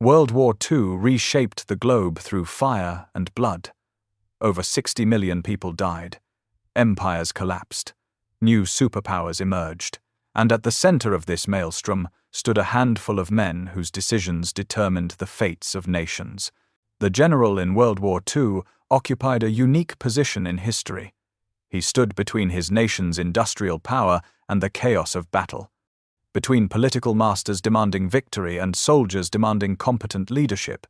World War II reshaped the globe through fire and blood. Over 60 million people died. Empires collapsed. New superpowers emerged. And at the center of this maelstrom stood a handful of men whose decisions determined the fates of nations. The general in World War II occupied a unique position in history. He stood between his nation's industrial power and the chaos of battle, between political masters demanding victory and soldiers demanding competent leadership,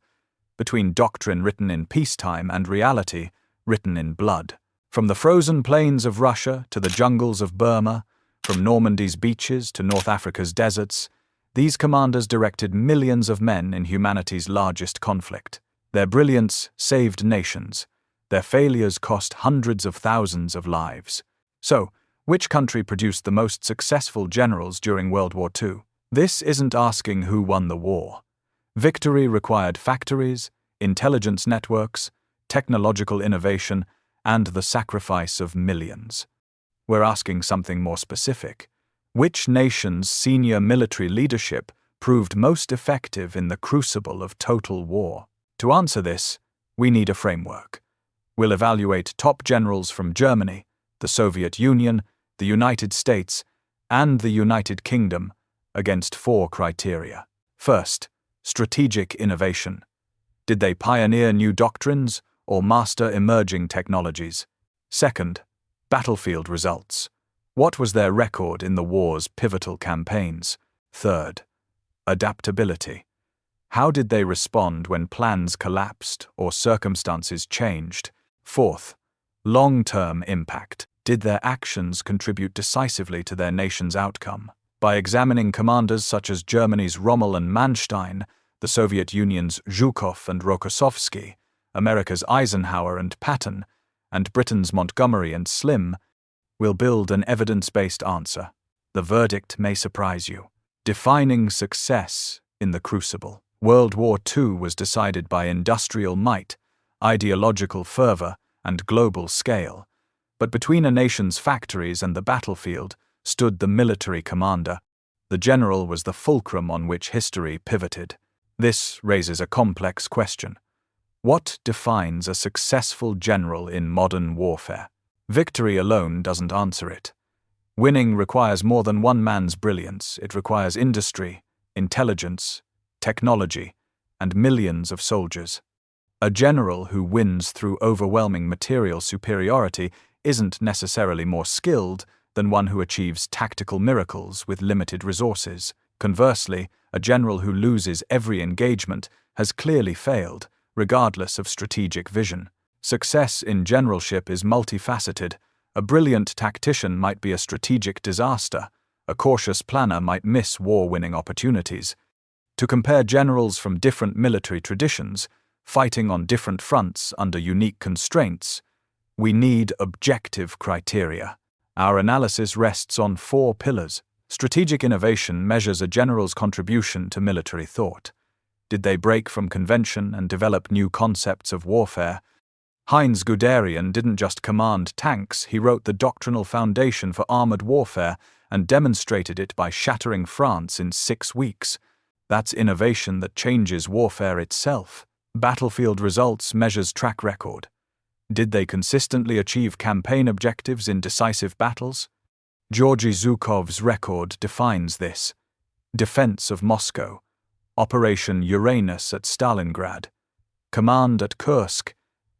between doctrine written in peacetime and reality written in blood. From the frozen plains of Russia to the jungles of Burma, from Normandy's beaches to North Africa's deserts, these commanders directed millions of men in humanity's largest conflict. Their brilliance saved nations. Their failures cost hundreds of thousands of lives. So, which country produced the most successful generals during World War II? This isn't asking who won the war. Victory required factories, intelligence networks, technological innovation, and the sacrifice of millions. We're asking something more specific. Which nation's senior military leadership proved most effective in the crucible of total war? To answer this, we need a framework. We'll evaluate top generals from Germany, the Soviet Union, the United States, and the United Kingdom against 4 criteria. First, strategic innovation. Did they pioneer new doctrines or master emerging technologies? Second, battlefield results. What was their record in the war's pivotal campaigns? Third, adaptability. How did they respond when plans collapsed or circumstances changed? Fourth, long-term impact. Did their actions contribute decisively to their nation's outcome? By examining commanders such as Germany's Rommel and Manstein, the Soviet Union's Zhukov and Rokossovsky, America's Eisenhower and Patton, and Britain's Montgomery and Slim, we'll build an evidence-based answer. The verdict may surprise you. Defining success in the crucible. World War II was decided by industrial might, ideological fervor, and global scale. But between a nation's factories and the battlefield stood the military commander. The general was the fulcrum on which history pivoted. This raises a complex question. What defines a successful general in modern warfare? Victory alone doesn't answer it. Winning requires more than one man's brilliance. It requires industry, intelligence, technology, and millions of soldiers. A general who wins through overwhelming material superiority isn't necessarily more skilled than one who achieves tactical miracles with limited resources. Conversely, a general who loses every engagement has clearly failed, regardless of strategic vision. Success in generalship is multifaceted. A brilliant tactician might be a strategic disaster. A cautious planner might miss war-winning opportunities. To compare generals from different military traditions, fighting on different fronts under unique constraints, we need objective criteria. Our analysis rests on 4 pillars. Strategic innovation measures a general's contribution to military thought. Did they break from convention and develop new concepts of warfare? Heinz Guderian didn't just command tanks, he wrote the doctrinal foundation for armored warfare and demonstrated it by shattering France in 6 weeks. That's innovation that changes warfare itself. Battlefield results measures track record. Did they consistently achieve campaign objectives in decisive battles? Georgy Zhukov's record defines this. Defense of Moscow, Operation Uranus at Stalingrad, Command at Kursk,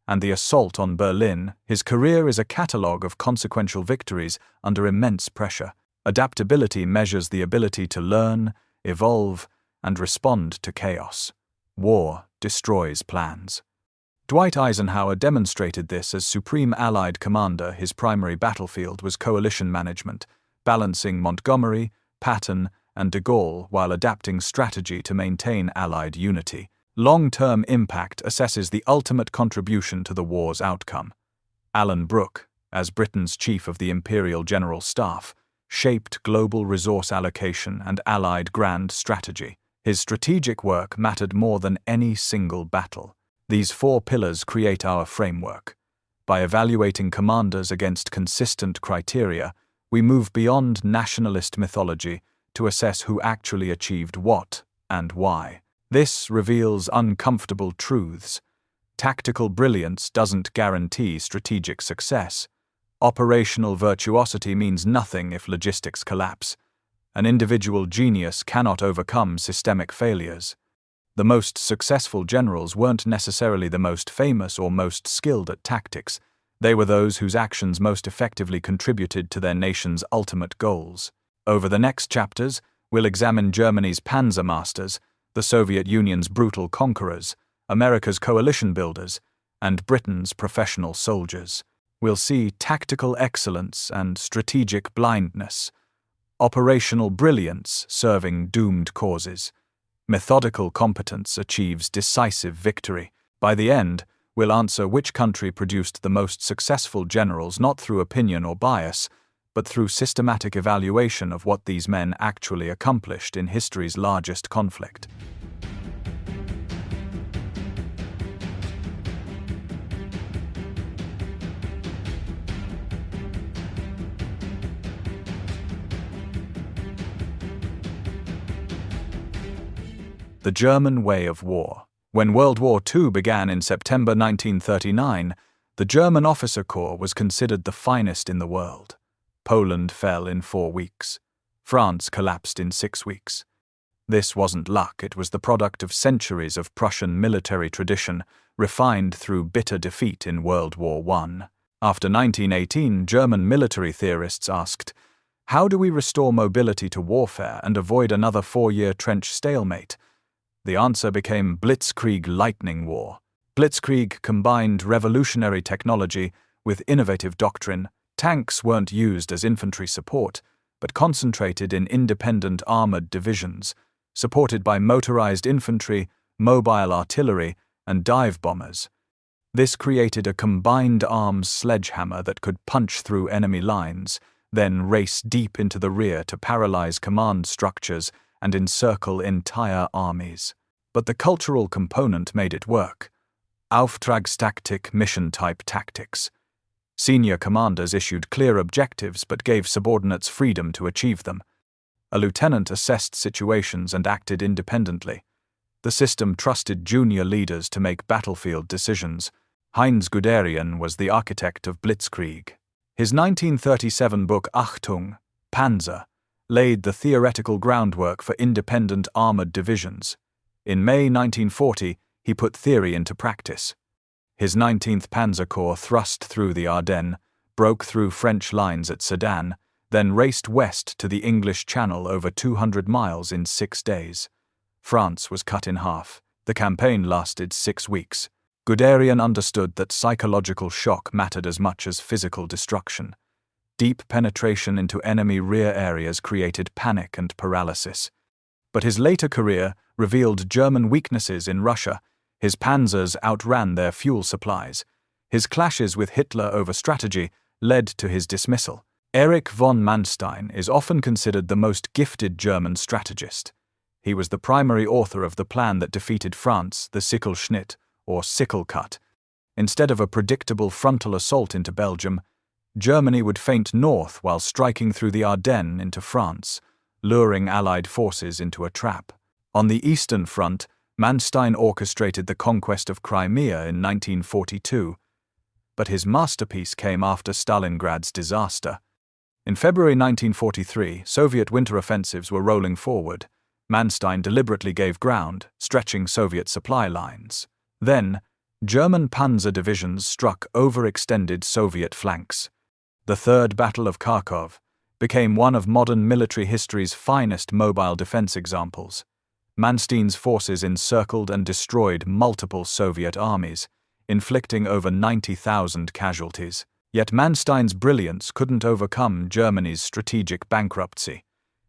and the assault on Berlin. His career is a catalogue of consequential victories under immense pressure. Adaptability measures the ability to learn, evolve, and respond to chaos. War destroys plans. Dwight Eisenhower demonstrated this as Supreme Allied Commander. His primary battlefield was coalition management, balancing Montgomery, Patton, and de Gaulle while adapting strategy to maintain Allied unity. Long-term impact assesses the ultimate contribution to the war's outcome. Alan Brooke, as Britain's chief of the Imperial General Staff, shaped global resource allocation and Allied grand strategy. His strategic work mattered more than any single battle. These 4 pillars create our framework. By evaluating commanders against consistent criteria, we move beyond nationalist mythology to assess who actually achieved what and why. This reveals uncomfortable truths. Tactical brilliance doesn't guarantee strategic success. Operational virtuosity means nothing if logistics collapse. An individual genius cannot overcome systemic failures. The most successful generals weren't necessarily the most famous or most skilled at tactics. They were those whose actions most effectively contributed to their nation's ultimate goals. Over the next chapters, we'll examine Germany's panzer masters, the Soviet Union's brutal conquerors, America's coalition builders, and Britain's professional soldiers. We'll see tactical excellence and strategic blindness, operational brilliance serving doomed causes. Methodical competence achieves decisive victory. By the end, we'll answer which country produced the most successful generals not through opinion or bias, but through systematic evaluation of what these men actually accomplished in history's largest conflict. The German way of war. When World War II began in September 1939, the German officer corps was considered the finest in the world. Poland fell in 4 weeks. France collapsed in 6 weeks. This wasn't luck, it was the product of centuries of Prussian military tradition, refined through bitter defeat in World War I. After 1918, German military theorists asked, how do we restore mobility to warfare and avoid another 4-year trench stalemate? The answer became Blitzkrieg lightning war. Blitzkrieg combined revolutionary technology with innovative doctrine. Tanks weren't used as infantry support, but concentrated in independent armored divisions, supported by motorized infantry, mobile artillery, and dive bombers. This created a combined arms sledgehammer that could punch through enemy lines, then race deep into the rear to paralyze command structures and encircle entire armies. But the cultural component made it work. Auftragstaktik, mission-type tactics. Senior commanders issued clear objectives but gave subordinates freedom to achieve them. A lieutenant assessed situations and acted independently. The system trusted junior leaders to make battlefield decisions. Heinz Guderian was the architect of Blitzkrieg. His 1937 book Achtung, Panzer, laid the theoretical groundwork for independent armored divisions. In May 1940, he put theory into practice. His 19th Panzer Corps thrust through the Ardennes, broke through French lines at Sedan, then raced west to the English Channel over 200 miles in 6 days. France was cut in half. The campaign lasted 6 weeks. Guderian understood that psychological shock mattered as much as physical destruction. Deep penetration into enemy rear areas created panic and paralysis. But his later career revealed German weaknesses in Russia. His panzers outran their fuel supplies. His clashes with Hitler over strategy led to his dismissal. Erich von Manstein is often considered the most gifted German strategist. He was the primary author of the plan that defeated France, the Sichelschnitt, or sickle cut. Instead of a predictable frontal assault into Belgium, Germany would feint north while striking through the Ardennes into France, luring Allied forces into a trap. On the Eastern Front, Manstein orchestrated the conquest of Crimea in 1942. But his masterpiece came after Stalingrad's disaster. In February 1943, Soviet winter offensives were rolling forward. Manstein deliberately gave ground, stretching Soviet supply lines. Then, German panzer divisions struck overextended Soviet flanks. The Third Battle of Kharkov became one of modern military history's finest mobile defense examples. Manstein's forces encircled and destroyed multiple Soviet armies, inflicting over 90,000 casualties. Yet Manstein's brilliance couldn't overcome Germany's strategic bankruptcy.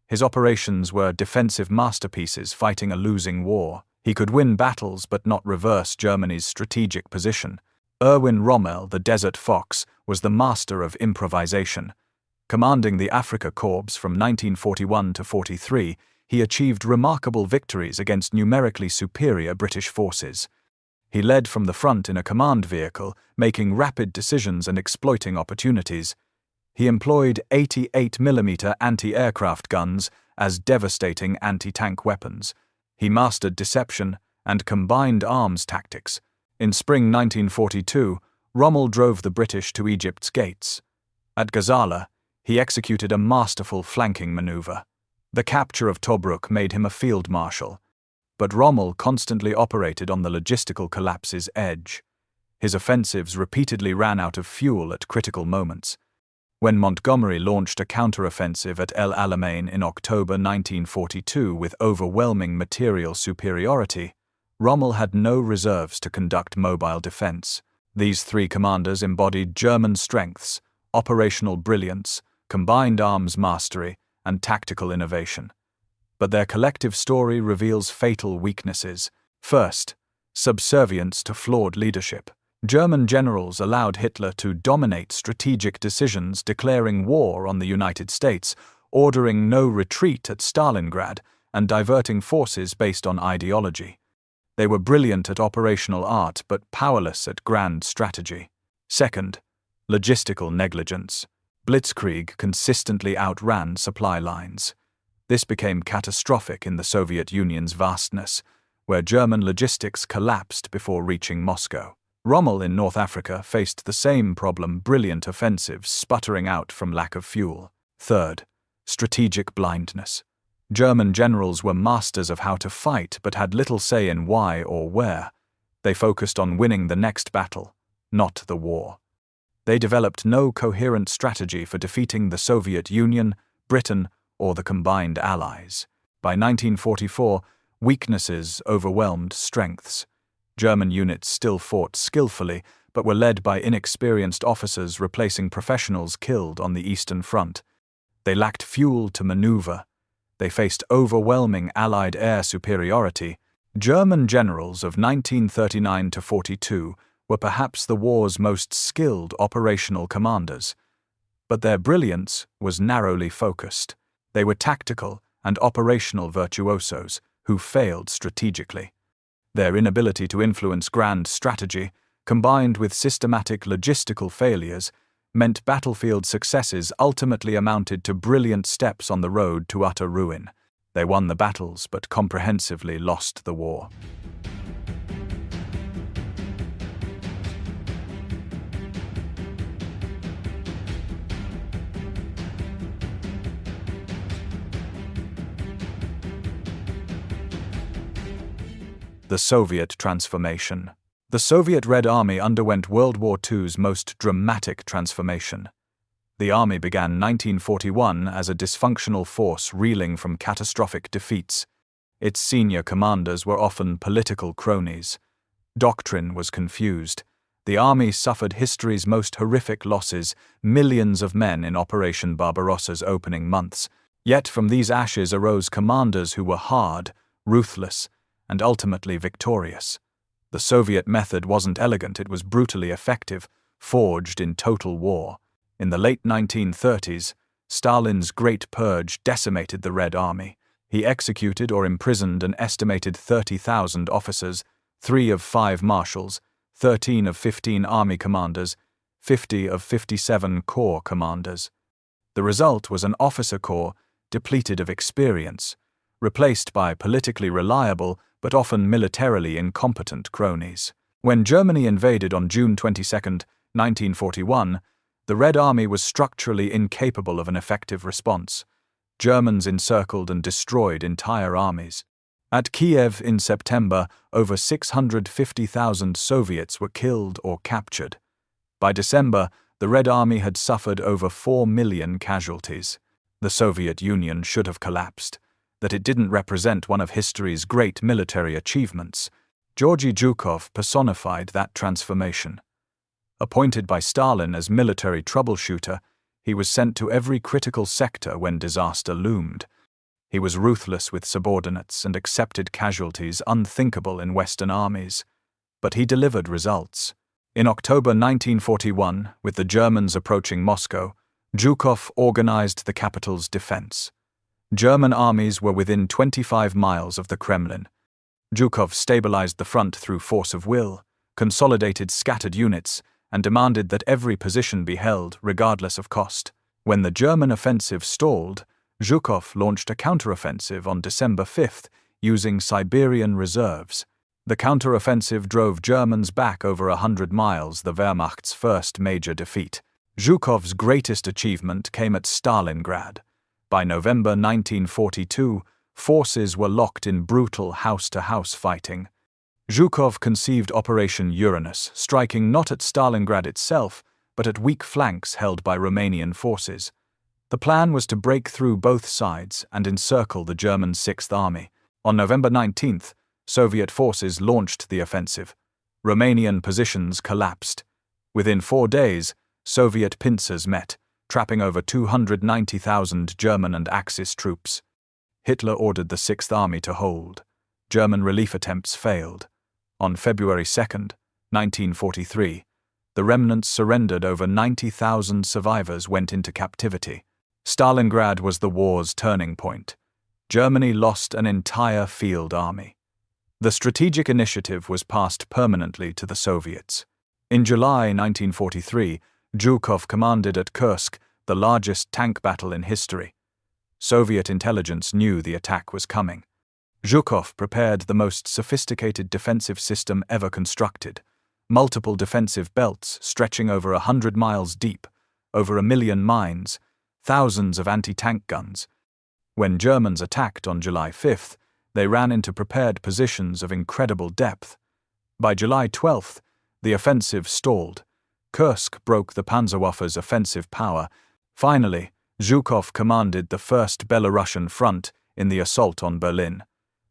His operations were defensive masterpieces fighting a losing war. He could win battles but not reverse Germany's strategic position. Erwin Rommel, the Desert Fox, was the master of improvisation. Commanding the Afrika Korps from 1941 to 43, he achieved remarkable victories against numerically superior British forces. He led from the front in a command vehicle, making rapid decisions and exploiting opportunities. He employed 88mm anti-aircraft guns as devastating anti-tank weapons, He mastered deception and combined arms tactics. In spring 1942, Rommel drove the British to Egypt's gates. At Gazala, he executed a masterful flanking maneuver. The capture of Tobruk made him a field marshal, but Rommel constantly operated on the logistical collapse's edge. His offensives repeatedly ran out of fuel at critical moments. When Montgomery launched a counteroffensive at El Alamein in October 1942 with overwhelming material superiority, Rommel had no reserves to conduct mobile defense. These three commanders embodied German strengths: operational brilliance, combined arms mastery, and tactical innovation. But their collective story reveals fatal weaknesses. First, subservience to flawed leadership. German generals allowed Hitler to dominate strategic decisions, declaring war on the United States, ordering no retreat at Stalingrad, and diverting forces based on ideology. They were brilliant at operational art but powerless at grand strategy. Second, logistical negligence. Blitzkrieg consistently outran supply lines. This became catastrophic in the Soviet Union's vastness, where German logistics collapsed before reaching Moscow. Rommel in North Africa faced the same problem: brilliant offensives sputtering out from lack of fuel. Third, strategic blindness. German generals were masters of how to fight but had little say in why or where. They focused on winning the next battle, not the war. They developed no coherent strategy for defeating the Soviet Union, Britain, or the combined Allies. By 1944, weaknesses overwhelmed strengths. German units still fought skillfully, but were led by inexperienced officers replacing professionals killed on the Eastern Front. They lacked fuel to maneuver. They faced overwhelming Allied air superiority. German generals of 1939 to 42 were perhaps the war's most skilled operational commanders. But their brilliance was narrowly focused. They were tactical and operational virtuosos who failed strategically. Their inability to influence grand strategy, combined with systematic logistical failures, meant battlefield successes ultimately amounted to brilliant steps on the road to utter ruin. They won the battles but comprehensively lost the war. The Soviet transformation. The Soviet Red Army underwent World War II's most dramatic transformation. The army began 1941 as a dysfunctional force reeling from catastrophic defeats. Its senior commanders were often political cronies. Doctrine was confused. The army suffered history's most horrific losses, millions of men in Operation Barbarossa's opening months. Yet from these ashes arose commanders who were hard, ruthless, and ultimately victorious. The Soviet method wasn't elegant, it was brutally effective, forged in total war. In the late 1930s, Stalin's Great Purge decimated the Red Army. He executed or imprisoned an estimated 30,000 officers, 3 of 5 marshals, 13 of 15 army commanders, 50 of 57 corps commanders. The result was an officer corps depleted of experience, replaced by politically reliable but often militarily incompetent cronies. When Germany invaded on June 22, 1941, the Red Army was structurally incapable of an effective response. Germans encircled and destroyed entire armies. At Kiev in September, over 650,000 Soviets were killed or captured. By December, the Red Army had suffered over 4 million casualties. The Soviet Union should have collapsed. That it didn't represent one of history's great military achievements. Georgy Zhukov personified that transformation. Appointed by Stalin as military troubleshooter, he was sent to every critical sector when disaster loomed. He was ruthless with subordinates and accepted casualties unthinkable in Western armies. But he delivered results. In October 1941, with the Germans approaching Moscow, Zhukov organized the capital's defense. German armies were within 25 miles of the Kremlin. Zhukov stabilized the front through force of will, consolidated scattered units, and demanded that every position be held regardless of cost. When the German offensive stalled, Zhukov launched a counteroffensive on December 5, using Siberian reserves. The counteroffensive drove Germans back over 100 miles, the Wehrmacht's first major defeat. Zhukov's greatest achievement came at Stalingrad. By November 1942, forces were locked in brutal house-to-house fighting. Zhukov conceived Operation Uranus, striking not at Stalingrad itself, but at weak flanks held by Romanian forces. The plan was to break through both sides and encircle the German Sixth Army. On November 19th, Soviet forces launched the offensive. Romanian positions collapsed. Within 4 days, Soviet pincers met, trapping over 290,000 German and Axis troops. Hitler ordered the Sixth Army to hold. German relief attempts failed. On February 2, 1943, the remnants surrendered. Over 90,000 survivors went into captivity. Stalingrad was the war's turning point. Germany lost an entire field army. The strategic initiative was passed permanently to the Soviets. In July 1943, Zhukov commanded at Kursk, the largest tank battle in history. Soviet intelligence knew the attack was coming. Zhukov prepared the most sophisticated defensive system ever constructed. Multiple defensive belts stretching over 100 miles deep, over 1 million mines, thousands of anti-tank guns. When Germans attacked on July 5th, they ran into prepared positions of incredible depth. By July 12th, the offensive stalled. Kursk broke the Panzerwaffe's offensive power. Finally, Zhukov commanded the First Belarusian Front in the assault on Berlin.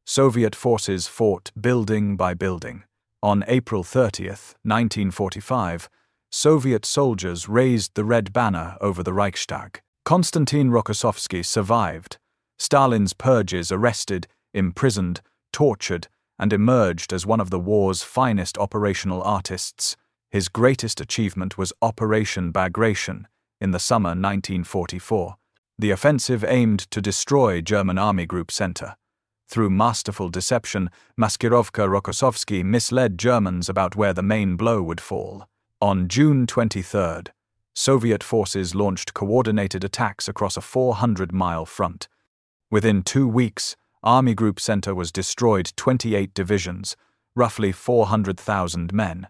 Soviet forces fought building by building. On April 30th, 1945, Soviet soldiers raised the red banner over the Reichstag. Konstantin Rokossovsky survived. Stalin's purges arrested, imprisoned, tortured, and emerged as one of the war's finest operational artists. His greatest achievement was Operation Bagration in the summer 1944. The offensive aimed to destroy German Army Group Center. Through masterful deception, Maskirovka Rokossovsky misled Germans about where the main blow would fall. On June 23rd, Soviet forces launched coordinated attacks across a 400-mile front. Within 2 weeks, Army Group Center was destroyed. 28 divisions, roughly 400,000 men.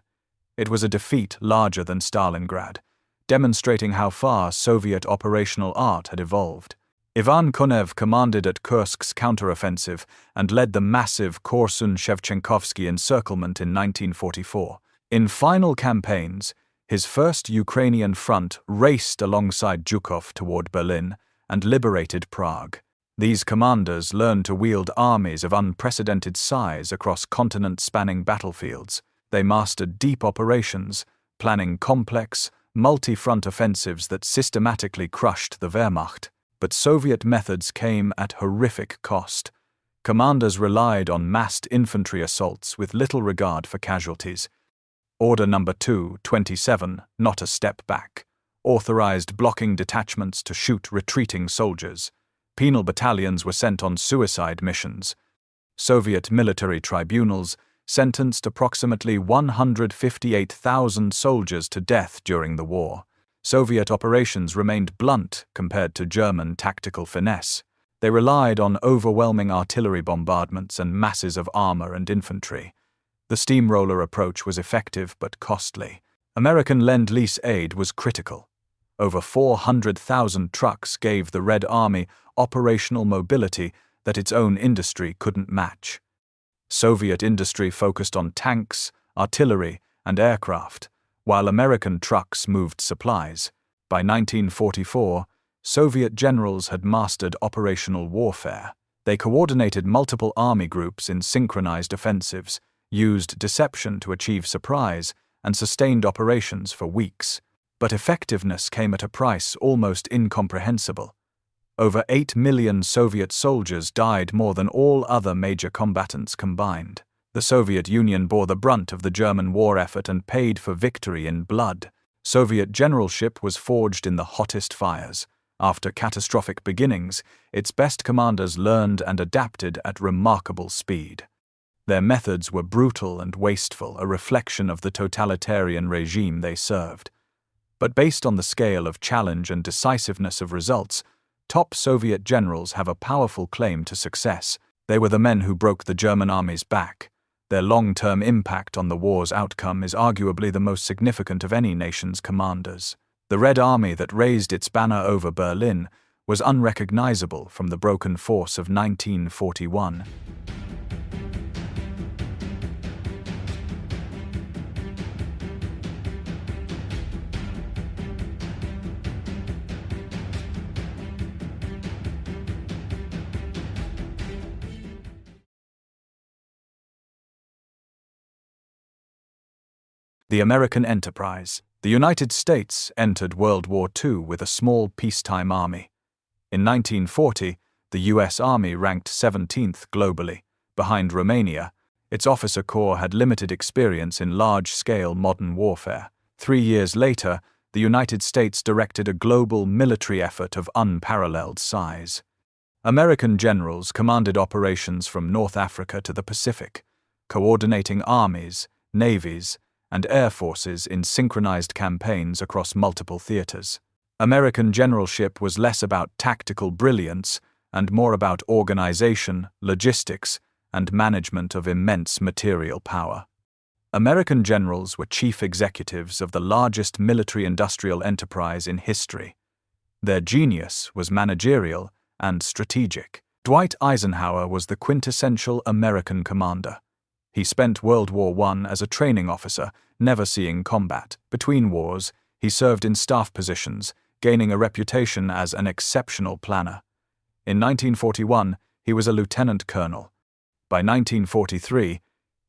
It was a defeat larger than Stalingrad, demonstrating how far Soviet operational art had evolved. Ivan Konev commanded at Kursk's counteroffensive and led the massive Korsun-Shevchenkovsky encirclement in 1944. In final campaigns, his first Ukrainian front raced alongside Zhukov toward Berlin and liberated Prague. These commanders learned to wield armies of unprecedented size across continent-spanning battlefields. They mastered deep operations, planning complex, multi-front offensives that systematically crushed the Wehrmacht. But Soviet methods came at horrific cost. Commanders relied on massed infantry assaults with little regard for casualties. Order No. 227, not a step back, authorized blocking detachments to shoot retreating soldiers. Penal battalions were sent on suicide missions. Soviet military tribunals sentenced approximately 158,000 soldiers to death during the war. Soviet operations remained blunt compared to German tactical finesse. They relied on overwhelming artillery bombardments and masses of armor and infantry. The steamroller approach was effective but costly. American Lend-Lease aid was critical. Over 400,000 trucks gave the Red Army operational mobility that its own industry couldn't match. Soviet industry focused on tanks, artillery, and aircraft, while American trucks moved supplies. By 1944, Soviet generals had mastered operational warfare. They coordinated multiple army groups in synchronized offensives, used deception to achieve surprise, and sustained operations for weeks. But effectiveness came at a price almost incomprehensible. Over 8 million Soviet soldiers died, more than all other major combatants combined. The Soviet Union bore the brunt of the German war effort and paid for victory in blood. Soviet generalship was forged in the hottest fires. After catastrophic beginnings, its best commanders learned and adapted at remarkable speed. Their methods were brutal and wasteful, a reflection of the totalitarian regime they served. But based on the scale of challenge and decisiveness of results, top Soviet generals have a powerful claim to success. They were the men who broke the German army's back. Their long-term impact on the war's outcome is arguably the most significant of any nation's commanders. The Red Army that raised its banner over Berlin was unrecognizable from the broken force of 1941. The American enterprise. The United States entered World War II with a small peacetime army. In 1940, the U.S. Army ranked 17th globally, behind Romania. Its officer corps had limited experience in large-scale modern warfare. 3 years later, the United States directed a global military effort of unparalleled size. American generals commanded operations from North Africa to the Pacific, coordinating armies, navies, and air forces in synchronized campaigns across multiple theaters. American generalship was less about tactical brilliance and more about organization, logistics, and management of immense material power. American generals were chief executives of the largest military-industrial enterprise in history. Their genius was managerial and strategic. Dwight Eisenhower was the quintessential American commander. He spent World War I as a training officer, never seeing combat. Between wars, he served in staff positions, gaining a reputation as an exceptional planner. In 1941, he was a lieutenant colonel. By 1943,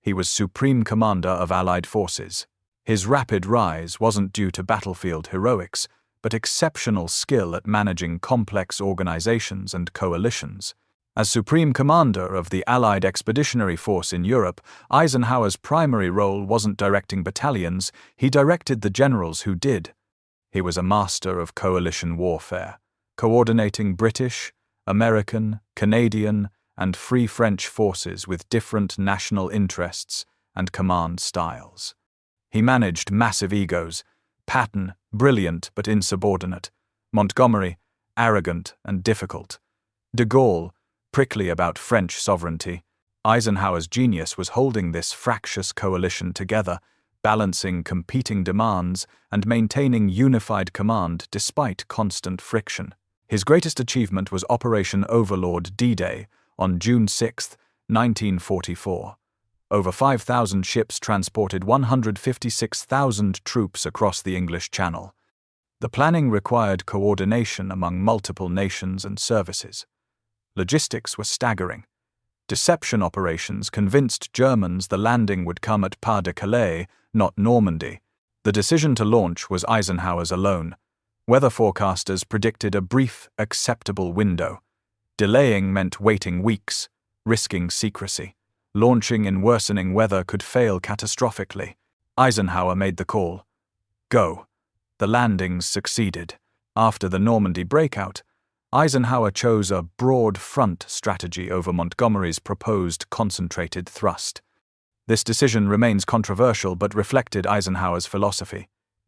he was Supreme Commander of Allied forces. His rapid rise wasn't due to battlefield heroics, but exceptional skill at managing complex organizations and coalitions. As Supreme Commander of the Allied Expeditionary Force in Europe, Eisenhower's primary role wasn't directing battalions, he directed the generals who did. He was a master of coalition warfare, coordinating British, American, Canadian, and Free French forces with different national interests and command styles. He managed massive egos: Patton, brilliant but insubordinate; Montgomery, arrogant and difficult; de Gaulle, prickly about French sovereignty. Eisenhower's genius was holding this fractious coalition together, balancing competing demands and maintaining unified command despite constant friction. His greatest achievement was Operation Overlord D-Day on June 6, 1944. Over 5,000 ships transported 156,000 troops across the English Channel. The planning required coordination among multiple nations and services. Logistics were staggering. Deception operations convinced Germans the landing would come at Pas-de-Calais, not Normandy. The decision to launch was Eisenhower's alone. Weather forecasters predicted a brief, acceptable window. Delaying meant waiting weeks, risking secrecy. Launching in worsening weather could fail catastrophically. Eisenhower made the call. Go. The landings succeeded. After the Normandy breakout, Eisenhower chose a broad front strategy over Montgomery's proposed concentrated thrust. This decision remains controversial but reflected Eisenhower's philosophy.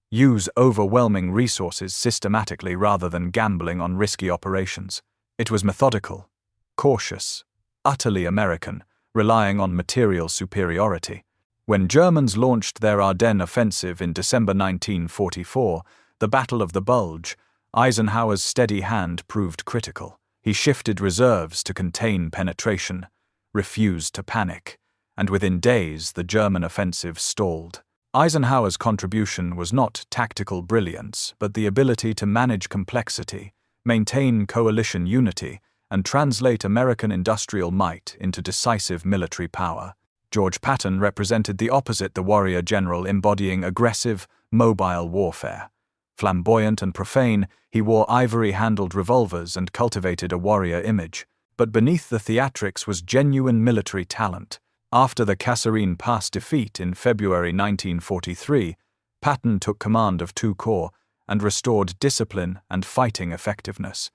Use overwhelming resources systematically rather than gambling on risky operations. It was methodical, cautious, utterly American, relying on material superiority. When Germans launched their Ardennes offensive in December 1944, the Battle of the Bulge, Eisenhower's steady hand proved critical. He shifted reserves to contain penetration, refused to panic, and within days the German offensive stalled. Eisenhower's contribution was not tactical brilliance, but the ability to manage complexity, maintain coalition unity, and translate American industrial might into decisive military power. George Patton represented the opposite, the warrior general embodying aggressive, mobile warfare. Flamboyant and profane, he wore ivory-handled revolvers and cultivated a warrior image. But beneath the theatrics was genuine military talent. After the Kasserine Pass defeat in February 1943, Patton took command of two corps and restored discipline and fighting effectiveness.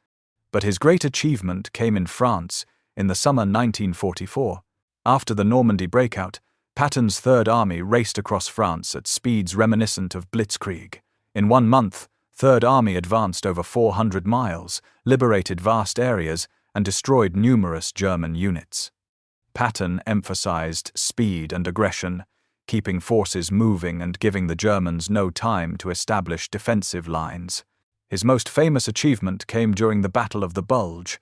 But his great achievement came in France in the summer 1944. After the Normandy breakout, Patton's Third Army raced across France at speeds reminiscent of blitzkrieg. In 1 month, Third Army advanced over 400 miles, liberated vast areas, and destroyed numerous German units. Patton emphasized speed and aggression, keeping forces moving and giving the Germans no time to establish defensive lines. His most famous achievement came during the Battle of the Bulge.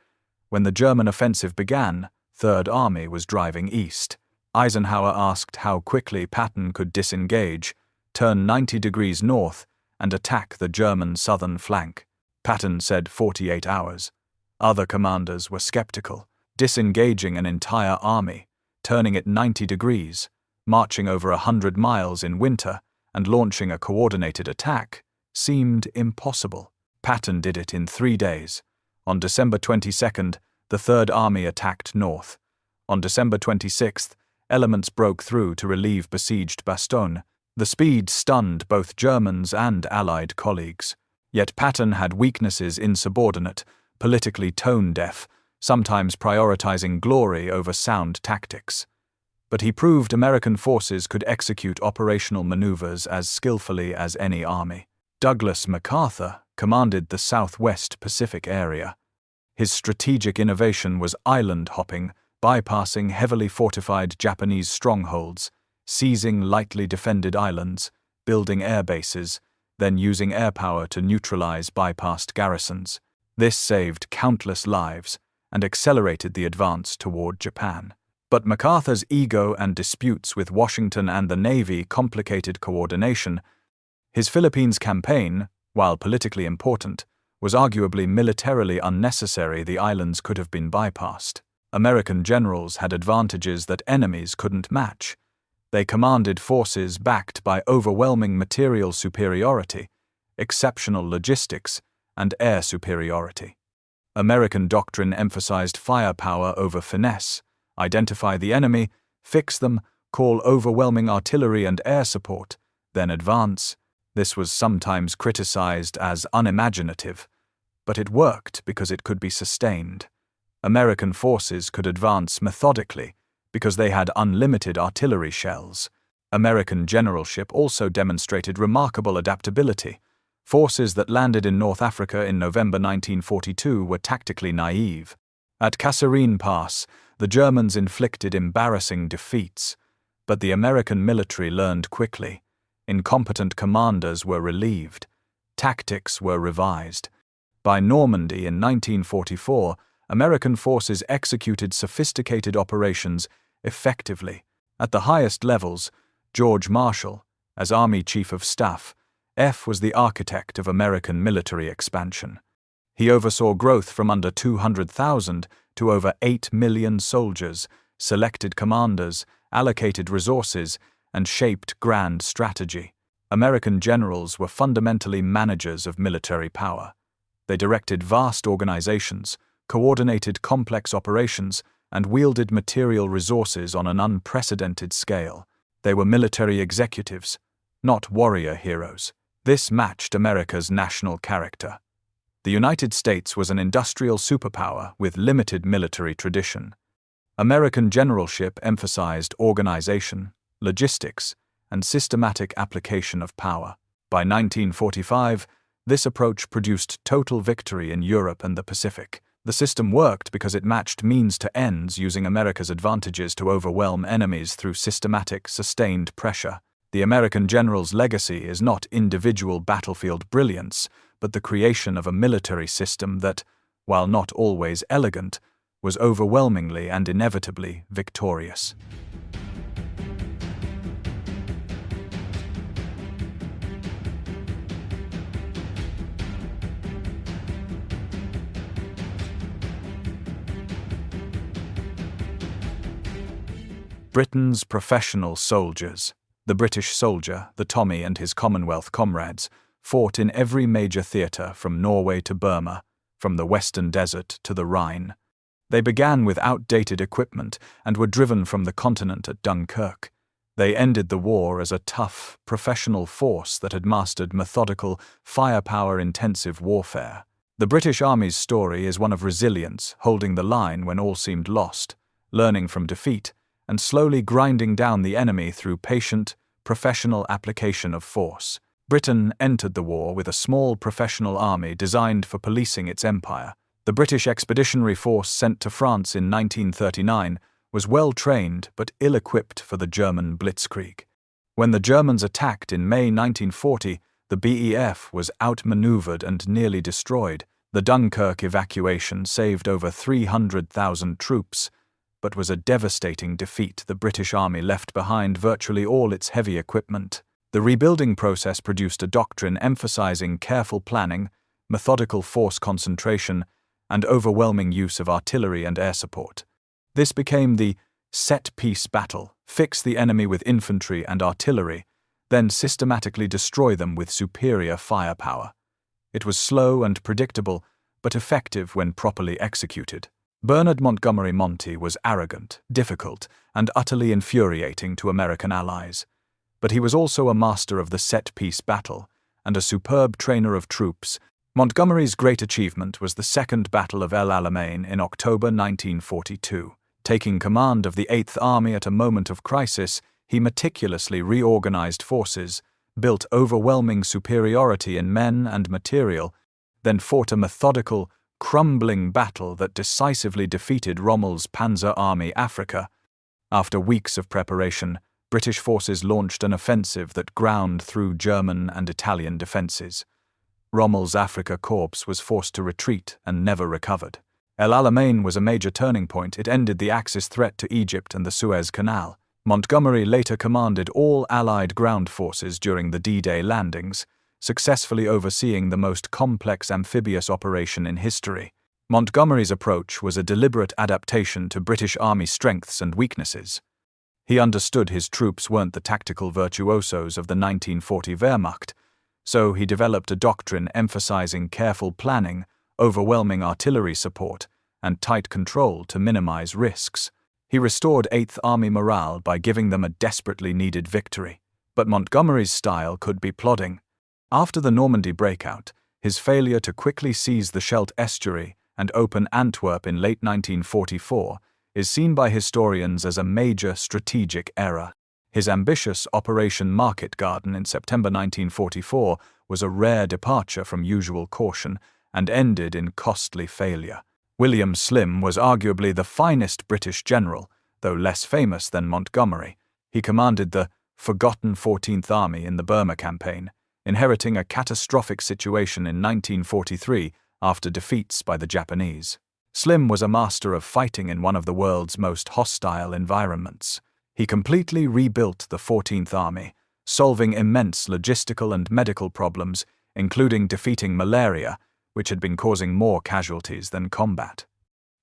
When the German offensive began, Third Army was driving east. Eisenhower asked how quickly Patton could disengage, turn 90 degrees north, and attack the German southern flank. Patton said 48 hours. Other commanders were skeptical. Disengaging an entire army, turning it 90 degrees, marching over 100 miles in winter, and launching a coordinated attack seemed impossible. Patton did it in 3 days. On December 22nd, the Third Army attacked north. On December 26th, elements broke through to relieve besieged Bastogne. The speed stunned both Germans and Allied colleagues. Yet Patton had weaknesses: insubordinate, politically tone-deaf, sometimes prioritizing glory over sound tactics. But he proved American forces could execute operational maneuvers as skillfully as any army. Douglas MacArthur commanded the Southwest Pacific area. His strategic innovation was island hopping, bypassing heavily fortified Japanese strongholds, seizing lightly defended islands, building air bases, then using air power to neutralize bypassed garrisons. This saved countless lives and accelerated the advance toward Japan. But MacArthur's ego and disputes with Washington and the Navy complicated coordination. His Philippines campaign, while politically important, was arguably militarily unnecessary. The islands could have been bypassed. American generals had advantages that enemies couldn't match. They commanded forces backed by overwhelming material superiority, exceptional logistics, and air superiority. American doctrine emphasized firepower over finesse: identify the enemy, fix them, call overwhelming artillery and air support, then advance. This was sometimes criticized as unimaginative, but it worked because it could be sustained. American forces could advance methodically because they had unlimited artillery shells. American generalship also demonstrated remarkable adaptability. Forces that landed in North Africa in November 1942 were tactically naive. At Kasserine Pass, the Germans inflicted embarrassing defeats, but the American military learned quickly. Incompetent commanders were relieved. Tactics were revised. By Normandy in 1944, American forces executed sophisticated operations effectively. At the highest levels, George Marshall, as Army Chief of Staff, was the architect of American military expansion. He oversaw growth from under 200,000 to over 8 million soldiers, selected commanders, allocated resources, and shaped grand strategy. American generals were fundamentally managers of military power. They directed vast organizations, coordinated complex operations, and wielded material resources on an unprecedented scale. They were military executives, not warrior heroes. This matched America's national character. The United States was an industrial superpower with limited military tradition. American generalship emphasized organization, logistics, and systematic application of power. By 1945, this approach produced total victory in Europe and the Pacific. The system worked because it matched means to ends, using America's advantages to overwhelm enemies through systematic, sustained pressure. The American general's legacy is not individual battlefield brilliance, but the creation of a military system that, while not always elegant, was overwhelmingly and inevitably victorious. Britain's professional soldiers. The British soldier, the Tommy, and his Commonwealth comrades fought in every major theatre from Norway to Burma, from the Western Desert to the Rhine. They began with outdated equipment and were driven from the continent at Dunkirk. They ended the war as a tough, professional force that had mastered methodical, firepower-intensive warfare. The British Army's story is one of resilience, holding the line when all seemed lost, learning from defeat, and slowly grinding down the enemy through patient, professional application of force. Britain entered the war with a small professional army designed for policing its empire. The British Expeditionary Force sent to France in 1939 was well trained but ill-equipped for the German blitzkrieg. When the Germans attacked in May 1940, the BEF was outmaneuvered and nearly destroyed. The Dunkirk evacuation saved over 300,000 troops, but was a devastating defeat. The British Army left behind virtually all its heavy equipment. The rebuilding process produced a doctrine emphasizing careful planning, methodical force concentration, and overwhelming use of artillery and air support. This became the set-piece battle: fix the enemy with infantry and artillery, then systematically destroy them with superior firepower. It was slow and predictable, but effective when properly executed. Bernard Montgomery Monty was arrogant, difficult, and utterly infuriating to American allies. But he was also a master of the set-piece battle and a superb trainer of troops. Montgomery's great achievement was the Second Battle of El Alamein in October 1942. Taking command of the 8th Army at a moment of crisis, he meticulously reorganized forces, built overwhelming superiority in men and material, then fought a methodical, crumbling battle that decisively defeated Rommel's Panzer Army Africa. After weeks of preparation, British forces launched an offensive that ground through German and Italian defenses. Rommel's Afrika Korps was forced to retreat and never recovered. El Alamein was a major turning point. It ended the Axis threat to Egypt and the Suez Canal. Montgomery later commanded all Allied ground forces during the D-Day landings, successfully overseeing the most complex amphibious operation in history. Montgomery's approach was a deliberate adaptation to British Army strengths and weaknesses. He understood his troops weren't the tactical virtuosos of the 1940 Wehrmacht, so he developed a doctrine emphasizing careful planning, overwhelming artillery support, and tight control to minimize risks. He restored 8th Army morale by giving them a desperately needed victory. But Montgomery's style could be plodding. After the Normandy breakout, his failure to quickly seize the Scheldt estuary and open Antwerp in late 1944 is seen by historians as a major strategic error. His ambitious Operation Market Garden in September 1944 was a rare departure from usual caution and ended in costly failure. William Slim was arguably the finest British general, though less famous than Montgomery. He commanded the forgotten 14th Army in the Burma campaign, inheriting a catastrophic situation in 1943 after defeats by the Japanese. Slim was a master of fighting in one of the world's most hostile environments. He completely rebuilt the 14th Army, solving immense logistical and medical problems, including defeating malaria, which had been causing more casualties than combat.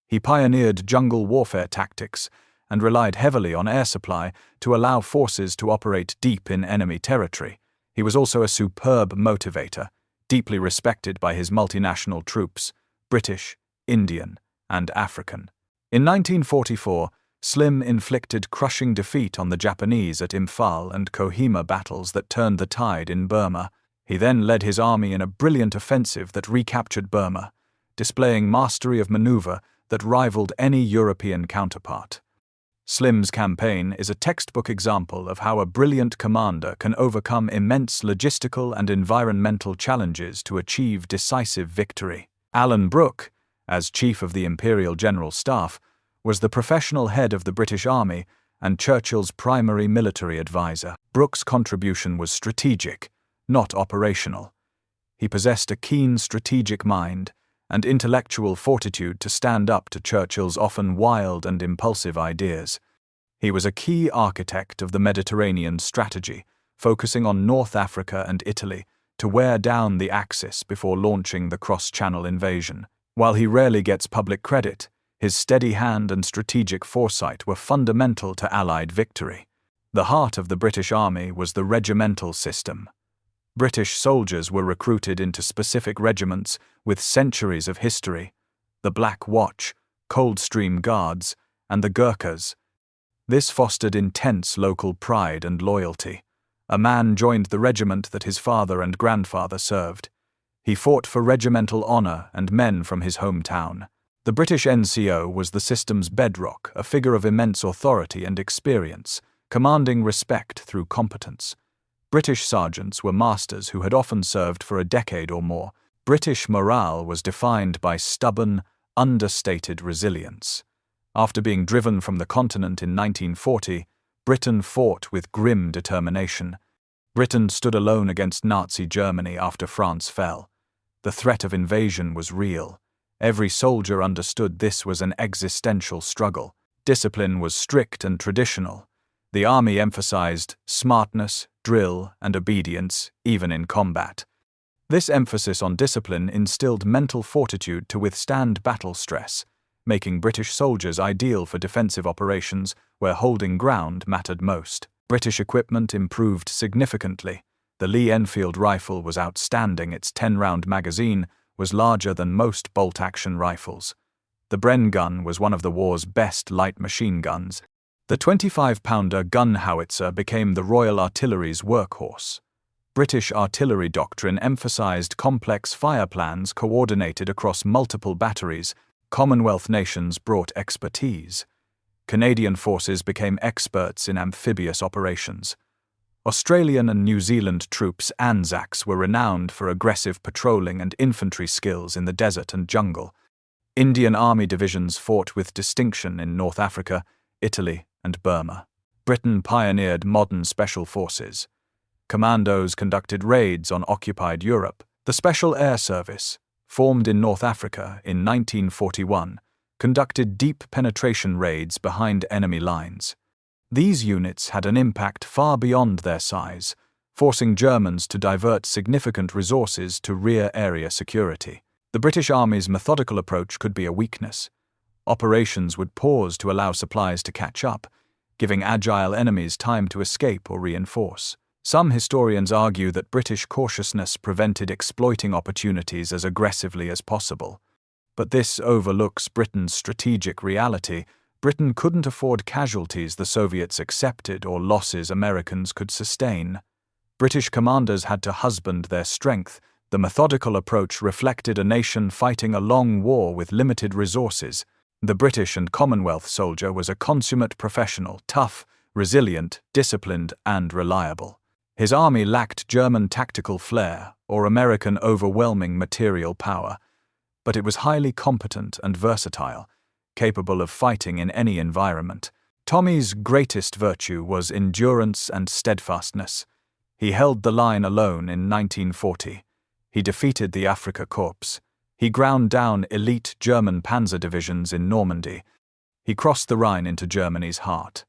He pioneered jungle warfare tactics and relied heavily on air supply to allow forces to operate deep in enemy territory. He was also a superb motivator, deeply respected by his multinational troops, British, Indian, and African. In 1944, Slim inflicted crushing defeat on the Japanese at Imphal and Kohima battles that turned the tide in Burma. He then led his army in a brilliant offensive that recaptured Burma, displaying mastery of maneuver that rivaled any European counterpart. Slim's campaign is a textbook example of how a brilliant commander can overcome immense logistical and environmental challenges to achieve decisive victory. Alan Brooke, as Chief of the Imperial General Staff, was the professional head of the British Army and Churchill's primary military advisor. Brooke's contribution was strategic, not operational. He possessed a keen strategic mind and intellectual fortitude to stand up to Churchill's often wild and impulsive ideas. He was a key architect of the Mediterranean strategy, focusing on North Africa and Italy to wear down the Axis before launching the cross-channel invasion. While he rarely gets public credit, his steady hand and strategic foresight were fundamental to Allied victory. The heart of the British Army was the regimental system. British soldiers were recruited into specific regiments with centuries of history: the Black Watch, Coldstream Guards, and the Gurkhas. This fostered intense local pride and loyalty. A man joined the regiment that his father and grandfather served. He fought for regimental honor and men from his hometown. The British NCO was the system's bedrock, a figure of immense authority and experience, commanding respect through competence. British sergeants were masters who had often served for a decade or more. British morale was defined by stubborn, understated resilience. After being driven from the continent in 1940, Britain fought with grim determination. Britain stood alone against Nazi Germany after France fell. The threat of invasion was real. Every soldier understood this was an existential struggle. Discipline was strict and traditional. The army emphasized smartness, drill, and obedience, even in combat. This emphasis on discipline instilled mental fortitude to withstand battle stress, making British soldiers ideal for defensive operations where holding ground mattered most. British equipment improved significantly. The Lee Enfield rifle was outstanding. Its 10-round magazine was larger than most bolt-action rifles. The Bren gun was one of the war's best light machine guns. The 25-pounder gun howitzer became the Royal Artillery's workhorse. British artillery doctrine emphasized complex fire plans coordinated across multiple batteries. Commonwealth nations brought expertise. Canadian forces became experts in amphibious operations. Australian and New Zealand troops, Anzacs, were renowned for aggressive patrolling and infantry skills in the desert and jungle. Indian Army divisions fought with distinction in North Africa, Italy, and Burma. Britain pioneered modern special forces. Commandos conducted raids on occupied Europe. The Special Air Service, formed in North Africa in 1941, conducted deep penetration raids behind enemy lines. These units had an impact far beyond their size, forcing Germans to divert significant resources to rear area security. The British Army's methodical approach could be a weakness. Operations would pause to allow supplies to catch up, giving agile enemies time to escape or reinforce. Some historians argue that British cautiousness prevented exploiting opportunities as aggressively as possible. But this overlooks Britain's strategic reality. Britain couldn't afford casualties the Soviets accepted or losses Americans could sustain. British commanders had to husband their strength. The methodical approach reflected a nation fighting a long war with limited resources. The British and Commonwealth soldier was a consummate professional, tough, resilient, disciplined, and reliable. His army lacked German tactical flair or American overwhelming material power, but it was highly competent and versatile, capable of fighting in any environment. Tommy's greatest virtue was endurance and steadfastness. He held the line alone in 1940. He defeated the Afrika Korps. He ground down elite German panzer divisions in Normandy. He crossed the Rhine into Germany's heart.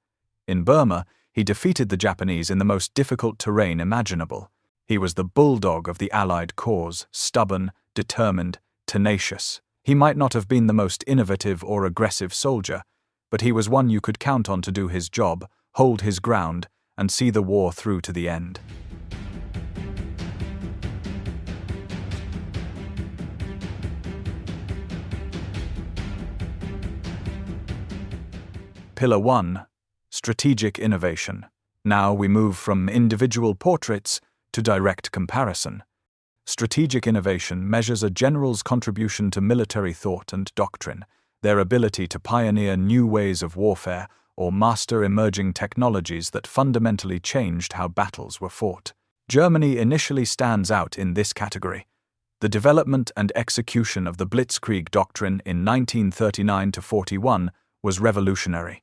In Burma, he defeated the Japanese in the most difficult terrain imaginable. He was the bulldog of the Allied cause, stubborn, determined, tenacious. He might not have been the most innovative or aggressive soldier, but he was one you could count on to do his job, hold his ground, and see the war through to the end. Pillar 1. Strategic innovation. Now we move from individual portraits to direct comparison. Strategic innovation measures a general's contribution to military thought and doctrine, their ability to pioneer new ways of warfare or master emerging technologies that fundamentally changed how battles were fought. Germany initially stands out in this category. The development and execution of the Blitzkrieg doctrine in 1939–41 was revolutionary.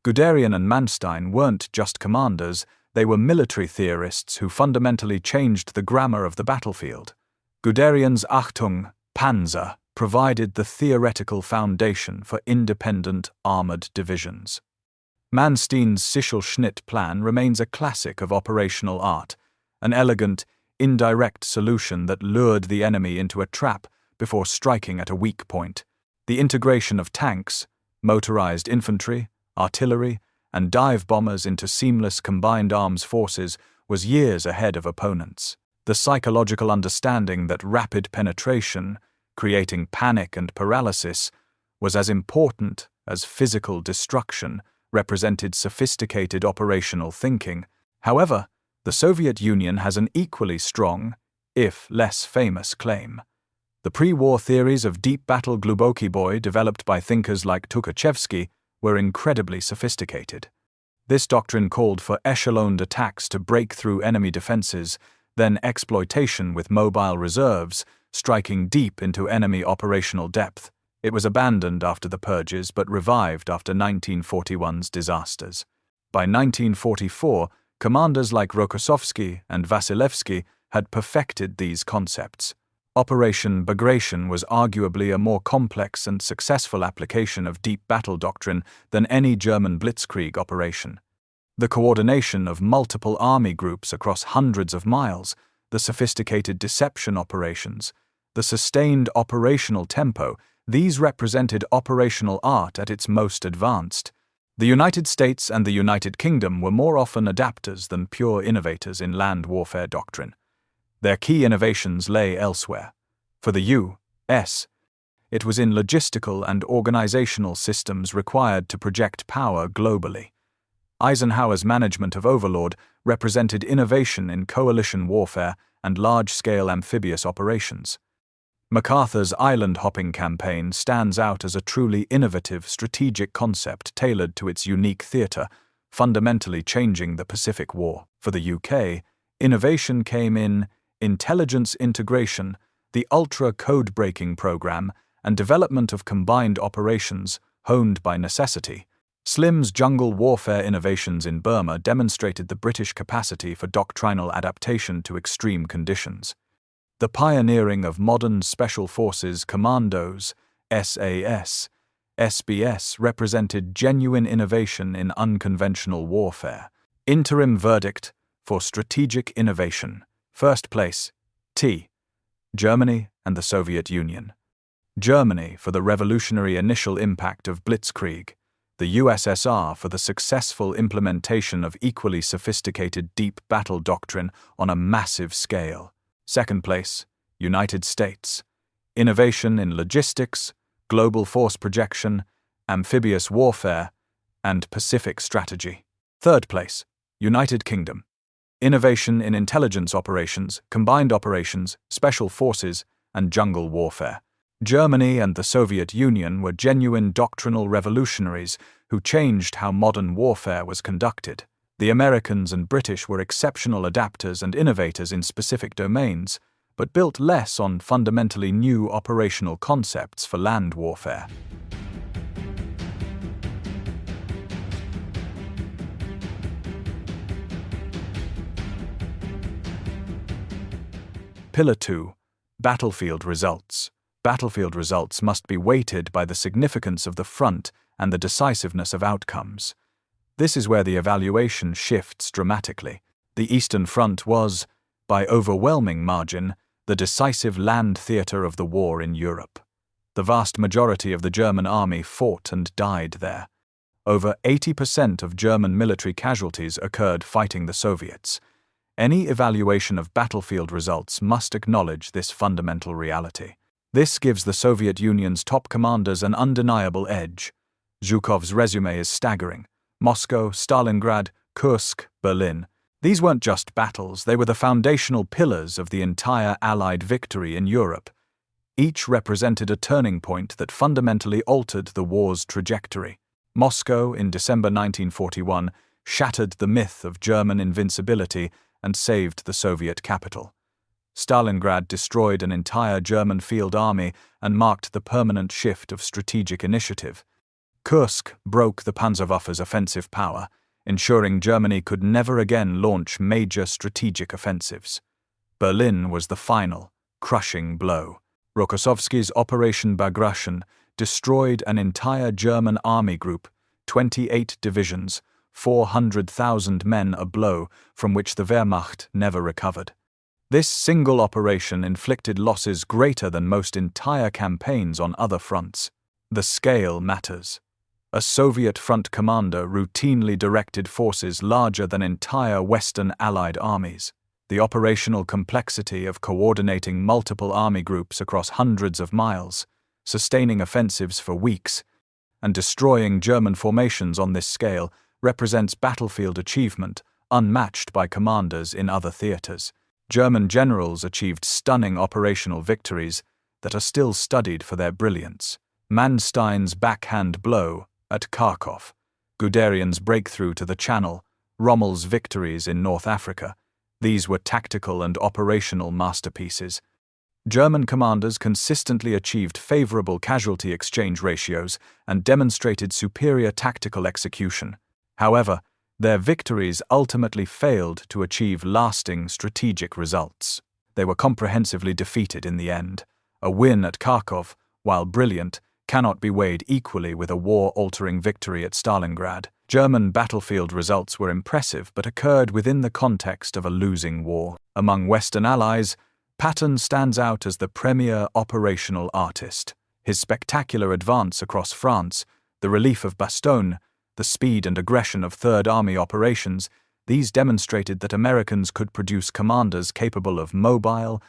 Guderian and Manstein weren't just commanders, they were military theorists who fundamentally changed the grammar of the battlefield. Guderian's Achtung, Panzer provided the theoretical foundation for independent armored divisions. Manstein's Sichel-Schnitt plan remains a classic of operational art, an elegant, indirect solution that lured the enemy into a trap before striking at a weak point. The integration of tanks, motorized infantry, artillery, and dive bombers into seamless combined arms forces was years ahead of opponents. The psychological understanding that rapid penetration, creating panic and paralysis, was as important as physical destruction, represented sophisticated operational thinking. However, the Soviet Union has an equally strong, if less famous, claim. The pre-war theories of deep battle Gluboki boy developed by thinkers like Tukhachevsky were incredibly sophisticated. This doctrine called for echeloned attacks to break through enemy defenses, then exploitation with mobile reserves, striking deep into enemy operational depth. It was abandoned after the purges but revived after 1941's disasters. By 1944, commanders like Rokossovsky and Vasilevsky had perfected these concepts. Operation Bagration was arguably a more complex and successful application of deep battle doctrine than any German blitzkrieg operation. The coordination of multiple army groups across hundreds of miles, the sophisticated deception operations, the sustained operational tempo, these represented operational art at its most advanced. The United States and the United Kingdom were more often adapters than pure innovators in land warfare doctrine. Their key innovations lay elsewhere. For the U.S., it was in logistical and organizational systems required to project power globally. Eisenhower's management of Overlord represented innovation in coalition warfare and large-scale amphibious operations. MacArthur's island-hopping campaign stands out as a truly innovative strategic concept tailored to its unique theater, fundamentally changing the Pacific War. For the UK, innovation came in intelligence integration, the ultra code-breaking program, and development of combined operations honed by necessity. Slim's jungle warfare innovations in Burma demonstrated the British capacity for doctrinal adaptation to extreme conditions. The pioneering of modern Special Forces Commandos, SAS, SBS represented genuine innovation in unconventional warfare. Interim verdict for strategic innovation. First place, T. Germany and the Soviet Union. Germany for the revolutionary initial impact of blitzkrieg. The USSR for the successful implementation of equally sophisticated deep battle doctrine on a massive scale. Second place, United States. Innovation in logistics, global force projection, amphibious warfare, and Pacific strategy. Third place, United Kingdom. Innovation in intelligence operations, combined operations, special forces, and jungle warfare. Germany and the Soviet Union were genuine doctrinal revolutionaries who changed how modern warfare was conducted. The Americans and British were exceptional adapters and innovators in specific domains, but built less on fundamentally new operational concepts for land warfare. Pillar 2. Battlefield results. Battlefield results must be weighted by the significance of the front and the decisiveness of outcomes. This is where the evaluation shifts dramatically. The Eastern Front was, by overwhelming margin, the decisive land theater of the war in Europe. The vast majority of the German army fought and died there. Over 80% of German military casualties occurred fighting the Soviets. Any evaluation of battlefield results must acknowledge this fundamental reality. This gives the Soviet Union's top commanders an undeniable edge. Zhukov's resume is staggering. Moscow, Stalingrad, Kursk, Berlin. These weren't just battles, they were the foundational pillars of the entire Allied victory in Europe. Each represented a turning point that fundamentally altered the war's trajectory. Moscow, in December 1941, shattered the myth of German invincibility and saved the Soviet capital. Stalingrad destroyed an entire German field army and marked the permanent shift of strategic initiative. Kursk broke the Panzerwaffe's offensive power, ensuring Germany could never again launch major strategic offensives. Berlin was the final, crushing blow. Rokossovsky's Operation Bagration destroyed an entire German army group, 28 divisions, 400,000 men a blow from which the Wehrmacht never recovered. This single operation inflicted losses greater than most entire campaigns on other fronts. The scale matters. A Soviet front commander routinely directed forces larger than entire Western Allied armies. The operational complexity of coordinating multiple army groups across hundreds of miles, sustaining offensives for weeks, and destroying German formations on this scale represents battlefield achievement unmatched by commanders in other theaters. German generals achieved stunning operational victories that are still studied for their brilliance. Manstein's backhand blow at Kharkov, Guderian's breakthrough to the Channel, Rommel's victories in North Africa. These were tactical and operational masterpieces. German commanders consistently achieved favorable casualty exchange ratios and demonstrated superior tactical execution. However, their victories ultimately failed to achieve lasting strategic results. They were comprehensively defeated in the end. A win at Kharkov, while brilliant, cannot be weighed equally with a war-altering victory at Stalingrad. German battlefield results were impressive but occurred within the context of a losing war. Among Western allies, Patton stands out as the premier operational artist. His spectacular advance across France, the relief of Bastogne, the speed and aggression of Third Army operations, these demonstrated that Americans could produce commanders capable of mobile,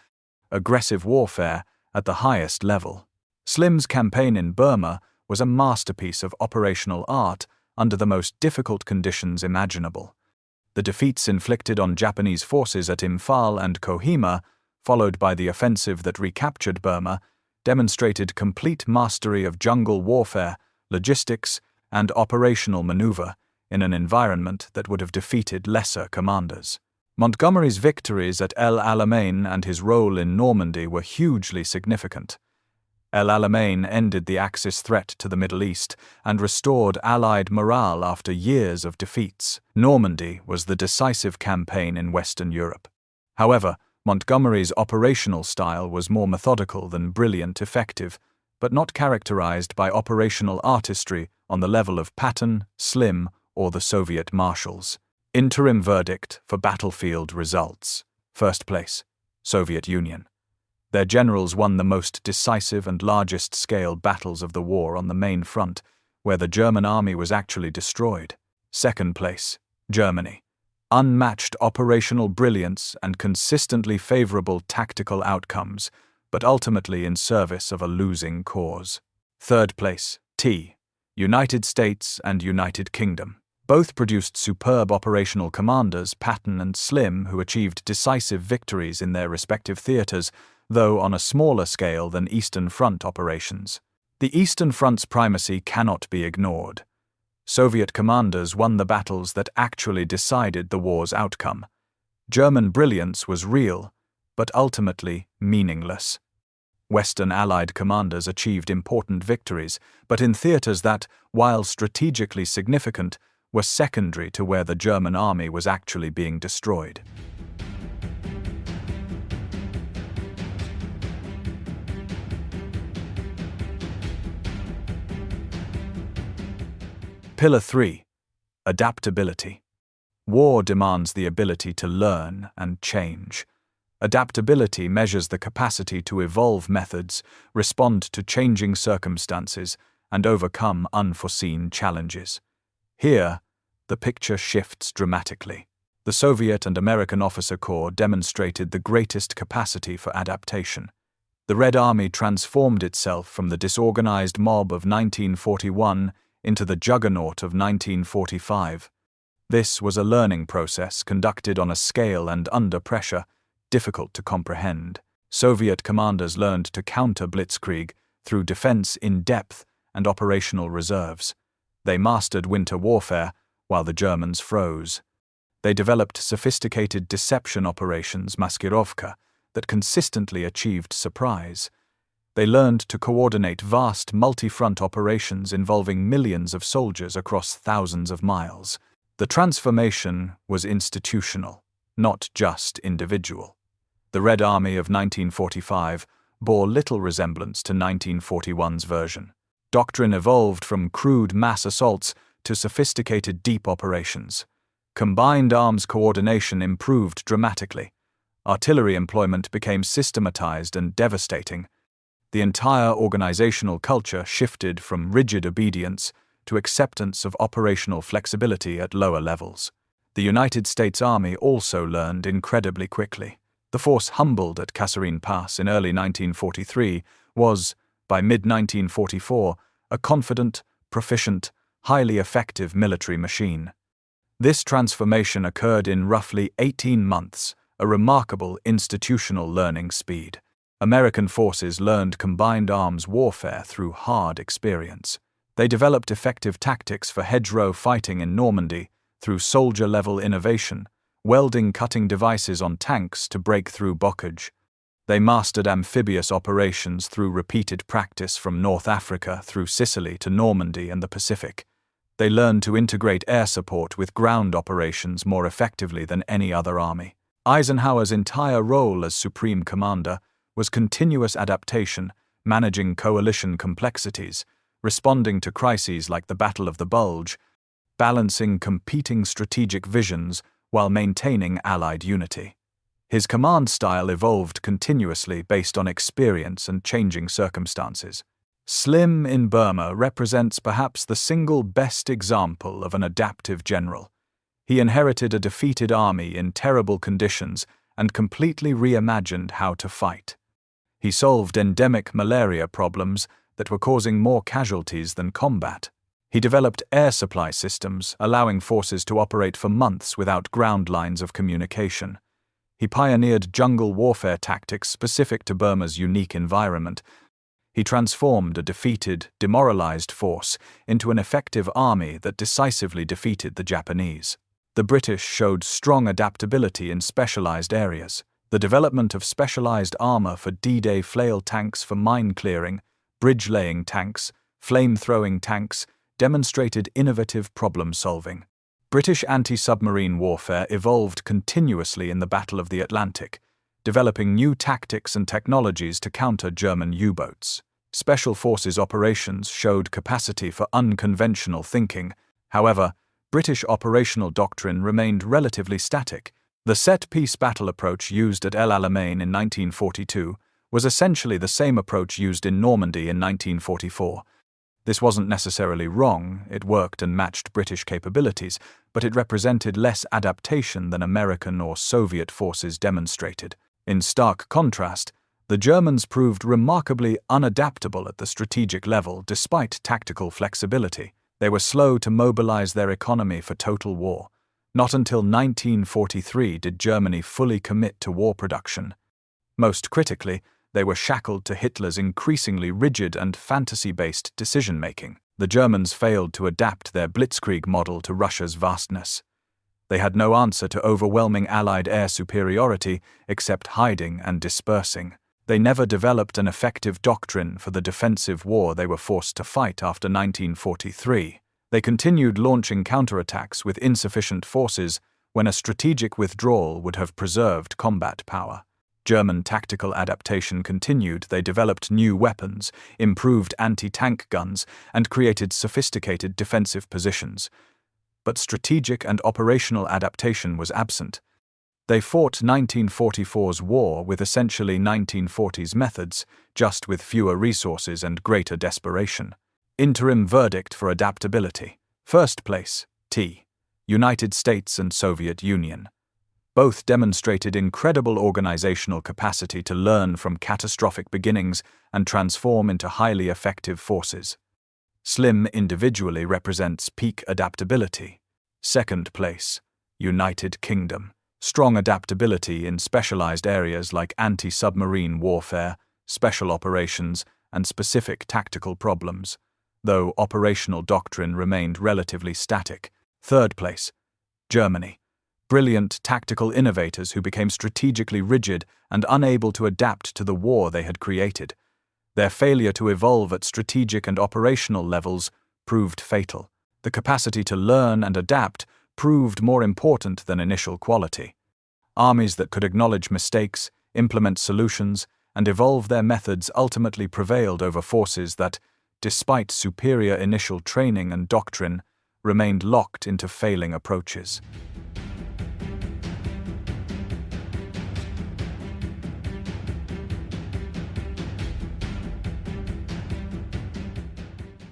aggressive warfare at the highest level. Slim's campaign in Burma was a masterpiece of operational art under the most difficult conditions imaginable. The defeats inflicted on Japanese forces at Imphal and Kohima, followed by the offensive that recaptured Burma, demonstrated complete mastery of jungle warfare, logistics, and operational maneuver in an environment that would have defeated lesser commanders. Montgomery's victories at El Alamein and his role in Normandy were hugely significant. El Alamein ended the Axis threat to the Middle East and restored Allied morale after years of defeats. Normandy was the decisive campaign in Western Europe. However, Montgomery's operational style was more methodical than brilliant effective, but not characterized by operational artistry on the level of Patton, Slim, or the Soviet marshals. Interim verdict for battlefield results. First place, Soviet Union. Their generals won the most decisive and largest-scale battles of the war on the main front, where the German army was actually destroyed. Second place, Germany. Unmatched operational brilliance and consistently favorable tactical outcomes, but ultimately in service of a losing cause. Third place, United States and United Kingdom. Both produced superb operational commanders, Patton and Slim, who achieved decisive victories in their respective theaters, though on a smaller scale than Eastern Front operations. The Eastern Front's primacy cannot be ignored. Soviet commanders won the battles that actually decided the war's outcome. German brilliance was real, but ultimately meaningless. Western Allied commanders achieved important victories, but in theaters that, while strategically significant, were secondary to where the German army was actually being destroyed. Pillar 3. Adaptability. War demands the ability to learn and change. Adaptability measures the capacity to evolve methods, respond to changing circumstances, and overcome unforeseen challenges. Here, the picture shifts dramatically. The Soviet and American officer corps demonstrated the greatest capacity for adaptation. The Red Army transformed itself from the disorganized mob of 1941 into the juggernaut of 1945. This was a learning process conducted on a scale and under pressure difficult to comprehend. Soviet commanders learned to counter blitzkrieg through defense in depth and operational reserves. They mastered winter warfare while the Germans froze. They developed sophisticated deception operations, maskirovka, that consistently achieved surprise. They learned to coordinate vast multi-front operations involving millions of soldiers across thousands of miles. The transformation was institutional, not just individual. The Red Army of 1945 bore little resemblance to 1941's version. Doctrine evolved from crude mass assaults to sophisticated deep operations. Combined arms coordination improved dramatically. Artillery employment became systematized and devastating. The entire organizational culture shifted from rigid obedience to acceptance of operational flexibility at lower levels. The United States Army also learned incredibly quickly. The force humbled at Kasserine Pass in early 1943 was, by mid-1944, a confident, proficient, highly effective military machine. This transformation occurred in roughly 18 months, a remarkable institutional learning speed. American forces learned combined arms warfare through hard experience. They developed effective tactics for hedgerow fighting in Normandy through soldier-level innovation, welding cutting devices on tanks to break through blockage. They mastered amphibious operations through repeated practice from North Africa through Sicily to Normandy and the Pacific. They learned to integrate air support with ground operations more effectively than any other army. Eisenhower's entire role as Supreme Commander was continuous adaptation, managing coalition complexities, responding to crises like the Battle of the Bulge, balancing competing strategic visions while maintaining Allied unity. His command style evolved continuously based on experience and changing circumstances. Slim in Burma represents perhaps the single best example of an adaptive general. He inherited a defeated army in terrible conditions and completely reimagined how to fight. He solved endemic malaria problems that were causing more casualties than combat. He developed air supply systems, allowing forces to operate for months without ground lines of communication. He pioneered jungle warfare tactics specific to Burma's unique environment. He transformed a defeated, demoralized force into an effective army that decisively defeated the Japanese. The British showed strong adaptability in specialized areas. The development of specialized armor for D-Day flail tanks for mine clearing, bridge-laying tanks, flame-throwing tanks demonstrated innovative problem-solving. British anti-submarine warfare evolved continuously in the Battle of the Atlantic, developing new tactics and technologies to counter German U-boats. Special Forces operations showed capacity for unconventional thinking. However, British operational doctrine remained relatively static. The set-piece battle approach used at El Alamein in 1942 was essentially the same approach used in Normandy in 1944. This wasn't necessarily wrong, it worked and matched British capabilities, but it represented less adaptation than American or Soviet forces demonstrated. In stark contrast, the Germans proved remarkably unadaptable at the strategic level despite tactical flexibility. They were slow to mobilize their economy for total war. Not until 1943 did Germany fully commit to war production. Most critically, they were shackled to Hitler's increasingly rigid and fantasy-based decision-making. The Germans failed to adapt their blitzkrieg model to Russia's vastness. They had no answer to overwhelming Allied air superiority except hiding and dispersing. They never developed an effective doctrine for the defensive war they were forced to fight after 1943. They continued launching counterattacks with insufficient forces when a strategic withdrawal would have preserved combat power. German tactical adaptation continued. They developed new weapons, improved anti-tank guns, and created sophisticated defensive positions. But strategic and operational adaptation was absent. They fought 1944's war with essentially 1940s methods, just with fewer resources and greater desperation. Interim verdict for adaptability. First place, T. United States and Soviet Union. Both demonstrated incredible organizational capacity to learn from catastrophic beginnings and transform into highly effective forces. Slim individually represents peak adaptability. Second place, United Kingdom. Strong adaptability in specialized areas like anti-submarine warfare, special operations, and specific tactical problems, though operational doctrine remained relatively static. Third place, Germany. Brilliant tactical innovators who became strategically rigid and unable to adapt to the war they had created. Their failure to evolve at strategic and operational levels proved fatal. The capacity to learn and adapt proved more important than initial quality. Armies that could acknowledge mistakes, implement solutions, and evolve their methods ultimately prevailed over forces that, despite superior initial training and doctrine, remained locked into failing approaches.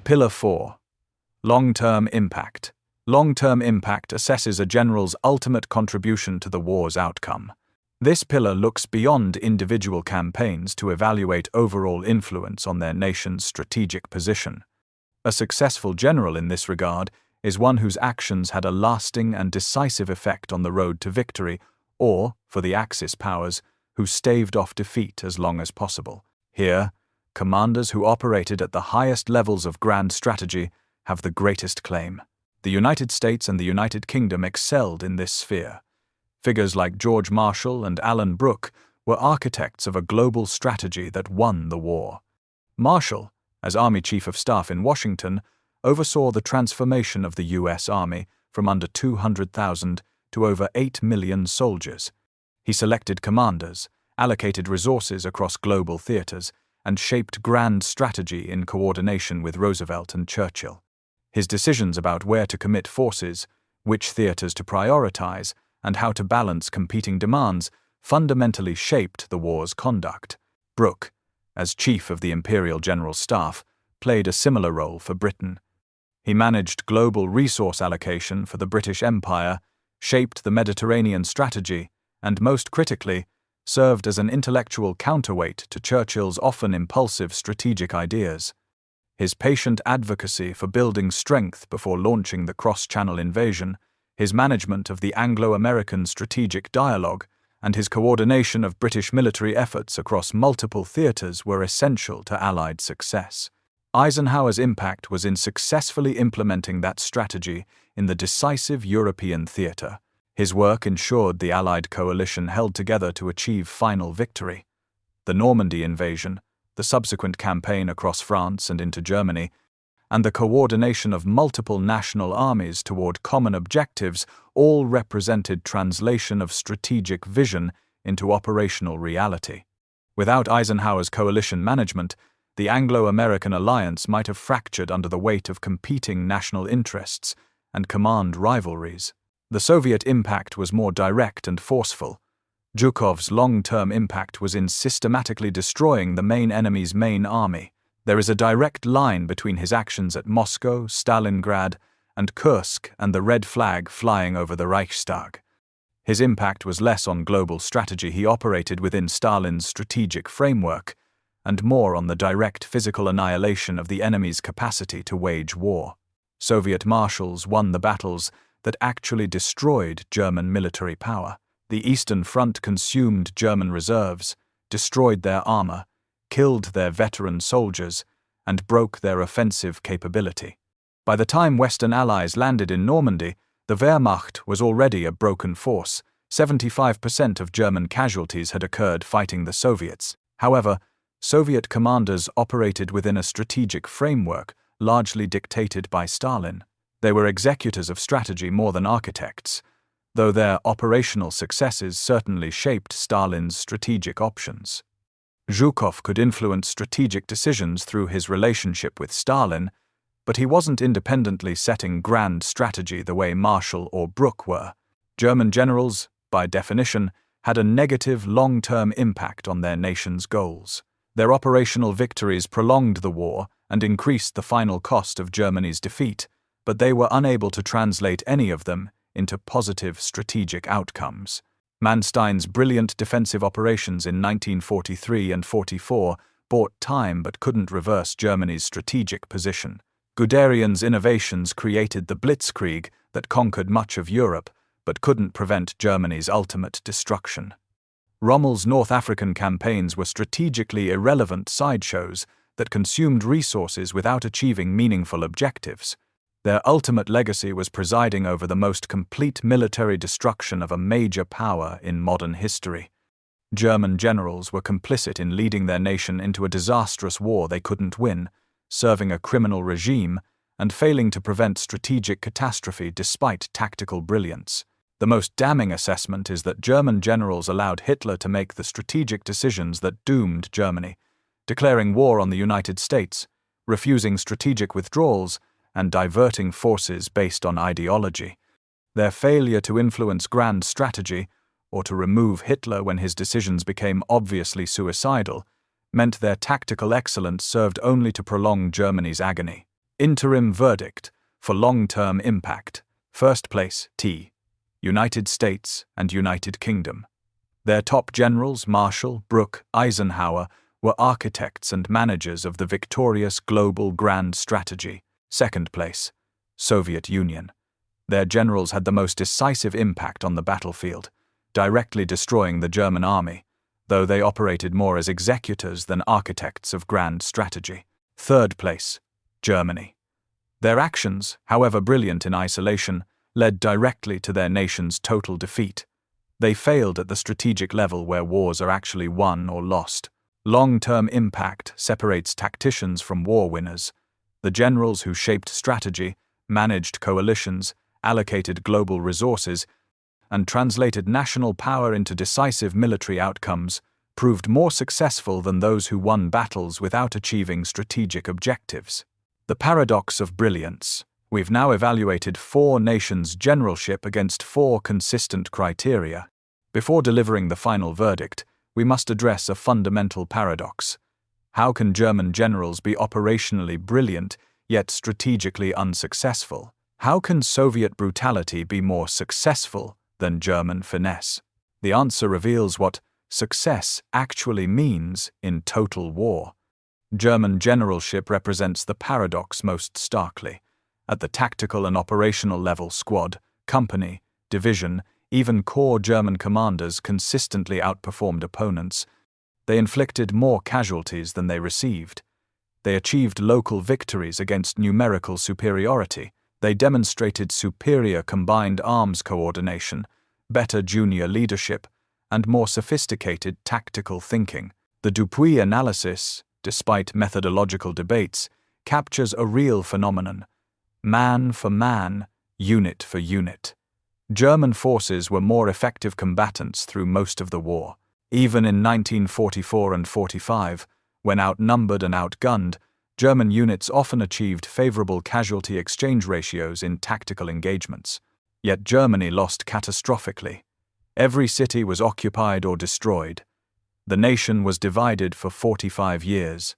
Pillar 4. Long-term impact. Long-term impact assesses a general's ultimate contribution to the war's outcome. This pillar looks beyond individual campaigns to evaluate overall influence on their nation's strategic position. A successful general in this regard is one whose actions had a lasting and decisive effect on the road to victory, or, for the Axis powers, who staved off defeat as long as possible. Here, commanders who operated at the highest levels of grand strategy have the greatest claim. The United States and the United Kingdom excelled in this sphere. Figures like George Marshall and Alan Brooke were architects of a global strategy that won the war. Marshall, as Army Chief of Staff in Washington, oversaw the transformation of the U.S. Army from under 200,000 to over 8 million soldiers. He selected commanders, allocated resources across global theaters, and shaped grand strategy in coordination with Roosevelt and Churchill. His decisions about where to commit forces, which theaters to prioritize, and how to balance competing demands fundamentally shaped the war's conduct. Brooke, as Chief of the Imperial General Staff, played a similar role for Britain. He managed global resource allocation for the British Empire, shaped the Mediterranean strategy, and most critically, served as an intellectual counterweight to Churchill's often impulsive strategic ideas. His patient advocacy for building strength before launching the cross-channel invasion, his management of the Anglo-American strategic dialogue, and his coordination of British military efforts across multiple theaters were essential to Allied success. Eisenhower's impact was in successfully implementing that strategy in the decisive European theater. His work ensured the Allied coalition held together to achieve final victory. The Normandy invasion, the subsequent campaign across France and into Germany, and the coordination of multiple national armies toward common objectives all represented translation of strategic vision into operational reality. Without Eisenhower's coalition management, the Anglo-American alliance might have fractured under the weight of competing national interests and command rivalries. The Soviet impact was more direct and forceful. Zhukov's long-term impact was in systematically destroying the main enemy's main army. There is a direct line between his actions at Moscow, Stalingrad, and Kursk and the red flag flying over the Reichstag. His impact was less on global strategy he operated within Stalin's strategic framework, and more on the direct physical annihilation of the enemy's capacity to wage war. Soviet marshals won the battles that actually destroyed German military power. The Eastern Front consumed German reserves, destroyed their armor, killed their veteran soldiers, and broke their offensive capability. By the time Western allies landed in Normandy, the Wehrmacht was already a broken force. 75% of German casualties had occurred fighting the Soviets. However, Soviet commanders operated within a strategic framework largely dictated by Stalin. They were executors of strategy more than architects, though their operational successes certainly shaped Stalin's strategic options. Zhukov could influence strategic decisions through his relationship with Stalin, but he wasn't independently setting grand strategy the way Marshall or Brooke were. German generals, by definition, had a negative long-term impact on their nation's goals. Their operational victories prolonged the war and increased the final cost of Germany's defeat, but they were unable to translate any of them into positive strategic outcomes. Manstein's brilliant defensive operations in 1943 and 44 bought time but couldn't reverse Germany's strategic position. Guderian's innovations created the Blitzkrieg that conquered much of Europe but couldn't prevent Germany's ultimate destruction. Rommel's North African campaigns were strategically irrelevant sideshows that consumed resources without achieving meaningful objectives. Their ultimate legacy was presiding over the most complete military destruction of a major power in modern history. German generals were complicit in leading their nation into a disastrous war they couldn't win, serving a criminal regime, and failing to prevent strategic catastrophe despite tactical brilliance. The most damning assessment is that German generals allowed Hitler to make the strategic decisions that doomed Germany, declaring war on the United States, refusing strategic withdrawals, and diverting forces based on ideology. Their failure to influence grand strategy, or to remove Hitler when his decisions became obviously suicidal, meant their tactical excellence served only to prolong Germany's agony. Interim verdict for long-term impact. First place, T. United States and United Kingdom. Their top generals, Marshall, Brooke, Eisenhower, were architects and managers of the victorious global grand strategy. Second place, Soviet Union. Their generals had the most decisive impact on the battlefield, directly destroying the German army, though they operated more as executors than architects of grand strategy. Third place, Germany. Their actions, however brilliant in isolation, led directly to their nation's total defeat. They failed at the strategic level where wars are actually won or lost. Long-term impact separates tacticians from war winners. The generals who shaped strategy, managed coalitions, allocated global resources, and translated national power into decisive military outcomes proved more successful than those who won battles without achieving strategic objectives. The paradox of brilliance. We've now evaluated 4 nations' generalship against 4 consistent criteria. Before delivering the final verdict, we must address a fundamental paradox. How can German generals be operationally brilliant, yet strategically unsuccessful? How can Soviet brutality be more successful than German finesse? The answer reveals what success actually means in total war. German generalship represents the paradox most starkly. At the tactical and operational level, squad, company, division, even corps German commanders consistently outperformed opponents. They inflicted more casualties than they received. They achieved local victories against numerical superiority. They demonstrated superior combined arms coordination, better junior leadership, and more sophisticated tactical thinking. The WWII analysis, despite methodological debates, captures a real phenomenon: man for man, unit for unit. German forces were more effective combatants through most of the war. Even in 1944 and 45, when outnumbered and outgunned, German units often achieved favorable casualty exchange ratios in tactical engagements. Yet Germany lost catastrophically. Every city was occupied or destroyed. The nation was divided for 45 years.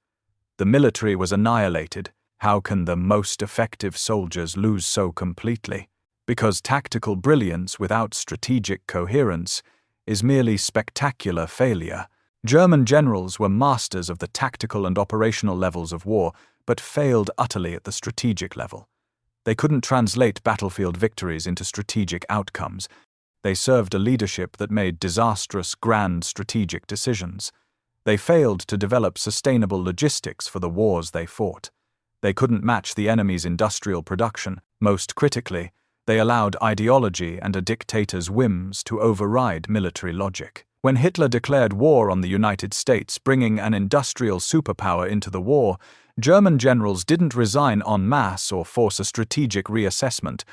The military was annihilated. How can the most effective soldiers lose so completely? Because tactical brilliance without strategic coherence is merely spectacular failure. German generals were masters of the tactical and operational levels of war, but failed utterly at the strategic level. They couldn't translate battlefield victories into strategic outcomes. They served a leadership that made disastrous, grand strategic decisions. They failed to develop sustainable logistics for the wars they fought. They couldn't match the enemy's industrial production. Most critically, they allowed ideology and a dictator's whims to override military logic. When Hitler declared war on the United States, bringing an industrial superpower into the war, German generals didn't resign en masse or force a strategic reassessment.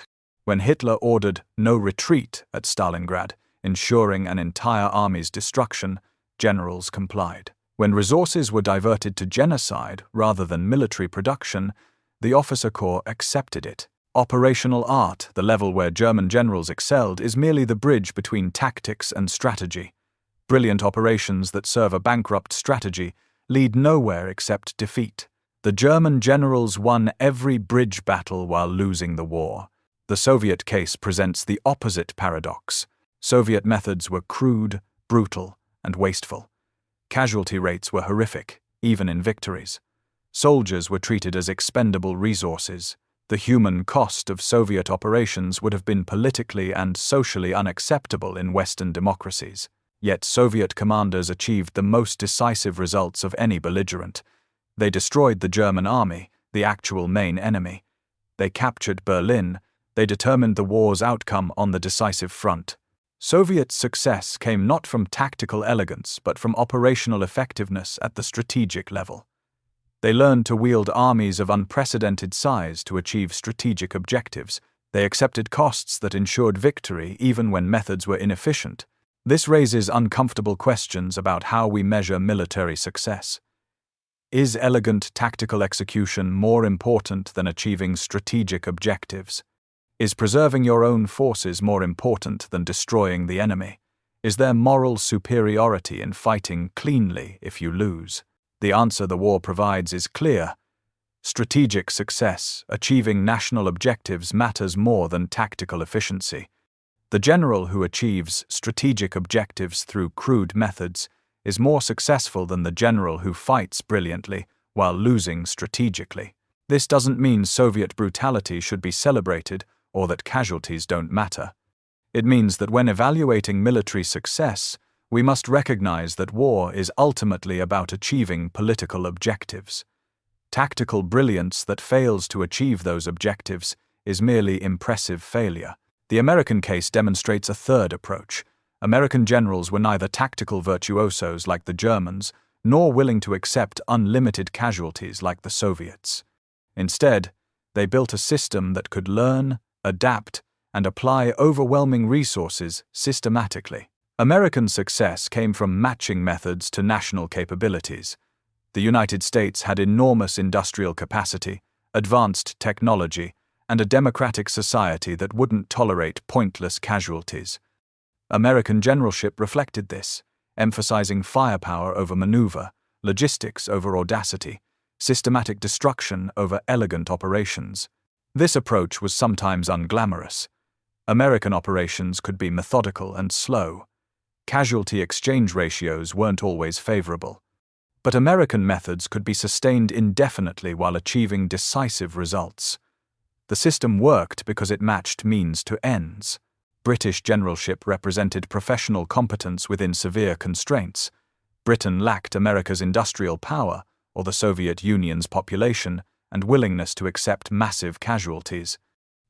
When Hitler ordered no retreat at Stalingrad, ensuring an entire army's destruction, generals complied. When resources were diverted to genocide rather than military production, the officer corps accepted it. Operational art, the level where German generals excelled, is merely the bridge between tactics and strategy. Brilliant operations that serve a bankrupt strategy lead nowhere except defeat. The German generals won every bridge battle while losing the war. The Soviet case presents the opposite paradox. Soviet methods were crude, brutal, and wasteful. Casualty rates were horrific, even in victories. Soldiers were treated as expendable resources. The human cost of Soviet operations would have been politically and socially unacceptable in Western democracies. Yet Soviet commanders achieved the most decisive results of any belligerent. They destroyed the German army, the actual main enemy. They captured Berlin. They determined the war's outcome on the decisive front. Soviet success came not from tactical elegance, but from operational effectiveness at the strategic level. They learned to wield armies of unprecedented size to achieve strategic objectives. They accepted costs that ensured victory even when methods were inefficient. This raises uncomfortable questions about how we measure military success. Is elegant tactical execution more important than achieving strategic objectives? Is preserving your own forces more important than destroying the enemy? Is there moral superiority in fighting cleanly if you lose? The answer the war provides is clear. Strategic success, achieving national objectives, matters more than tactical efficiency. The general who achieves strategic objectives through crude methods is more successful than the general who fights brilliantly while losing strategically. This doesn't mean Soviet brutality should be celebrated or that casualties don't matter. It means that when evaluating military success, we must recognize that war is ultimately about achieving political objectives. Tactical brilliance that fails to achieve those objectives is merely impressive failure. The American case demonstrates a third approach, American generals were neither tactical virtuosos like the Germans, nor willing to accept unlimited casualties like the Soviets. Instead, they built a system that could learn, adapt, and apply overwhelming resources systematically. American success came from matching methods to national capabilities. The United States had enormous industrial capacity, advanced technology, and a democratic society that wouldn't tolerate pointless casualties. American generalship reflected this, emphasizing firepower over maneuver, logistics over audacity, systematic destruction over elegant operations. This approach was sometimes unglamorous. American operations could be methodical and slow. Casualty exchange ratios weren't always favorable. But American methods could be sustained indefinitely while achieving decisive results. The system worked because it matched means to ends. British generalship represented professional competence within severe constraints. Britain lacked America's industrial power or the Soviet Union's population and willingness to accept massive casualties.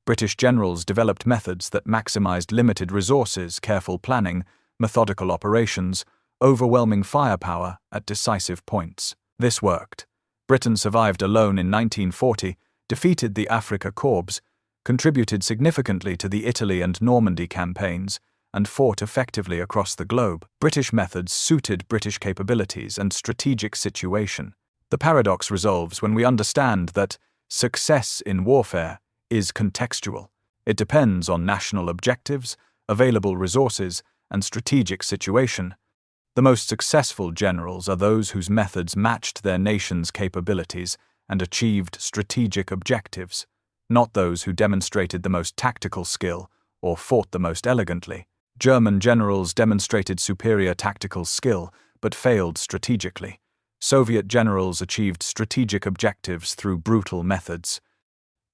British generals developed methods that maximized limited resources, careful planning, methodical operations, overwhelming firepower at decisive points. This worked. Britain survived alone in 1940, defeated the Afrika Korps, contributed significantly to the Italy and Normandy campaigns, and fought effectively across the globe. British methods suited British capabilities and strategic situation. The paradox resolves when we understand that success in warfare is contextual. It depends on national objectives, available resources, and strategic situation. The most successful generals are those whose methods matched their nation's capabilities and achieved strategic objectives, not those who demonstrated the most tactical skill or fought the most elegantly. German generals demonstrated superior tactical skill but failed strategically. Soviet generals achieved strategic objectives through brutal methods.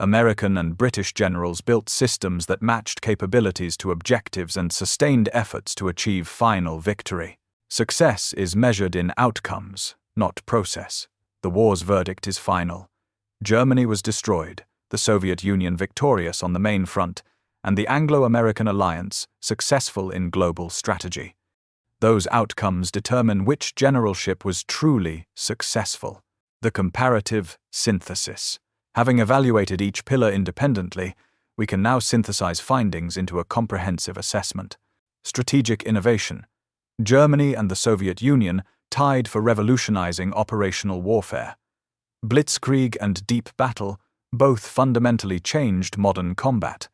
American and British generals built systems that matched capabilities to objectives and sustained efforts to achieve final victory. Success is measured in outcomes, not process. The war's verdict is final. Germany was destroyed, the Soviet Union victorious on the main front, and the Anglo-American alliance successful in global strategy. Those outcomes determine which generalship was truly successful. The comparative synthesis. Having evaluated each pillar independently, we can now synthesize findings into a comprehensive assessment. Strategic innovation. Germany and the Soviet Union tied for revolutionizing operational warfare. Blitzkrieg and deep battle both fundamentally changed modern combat.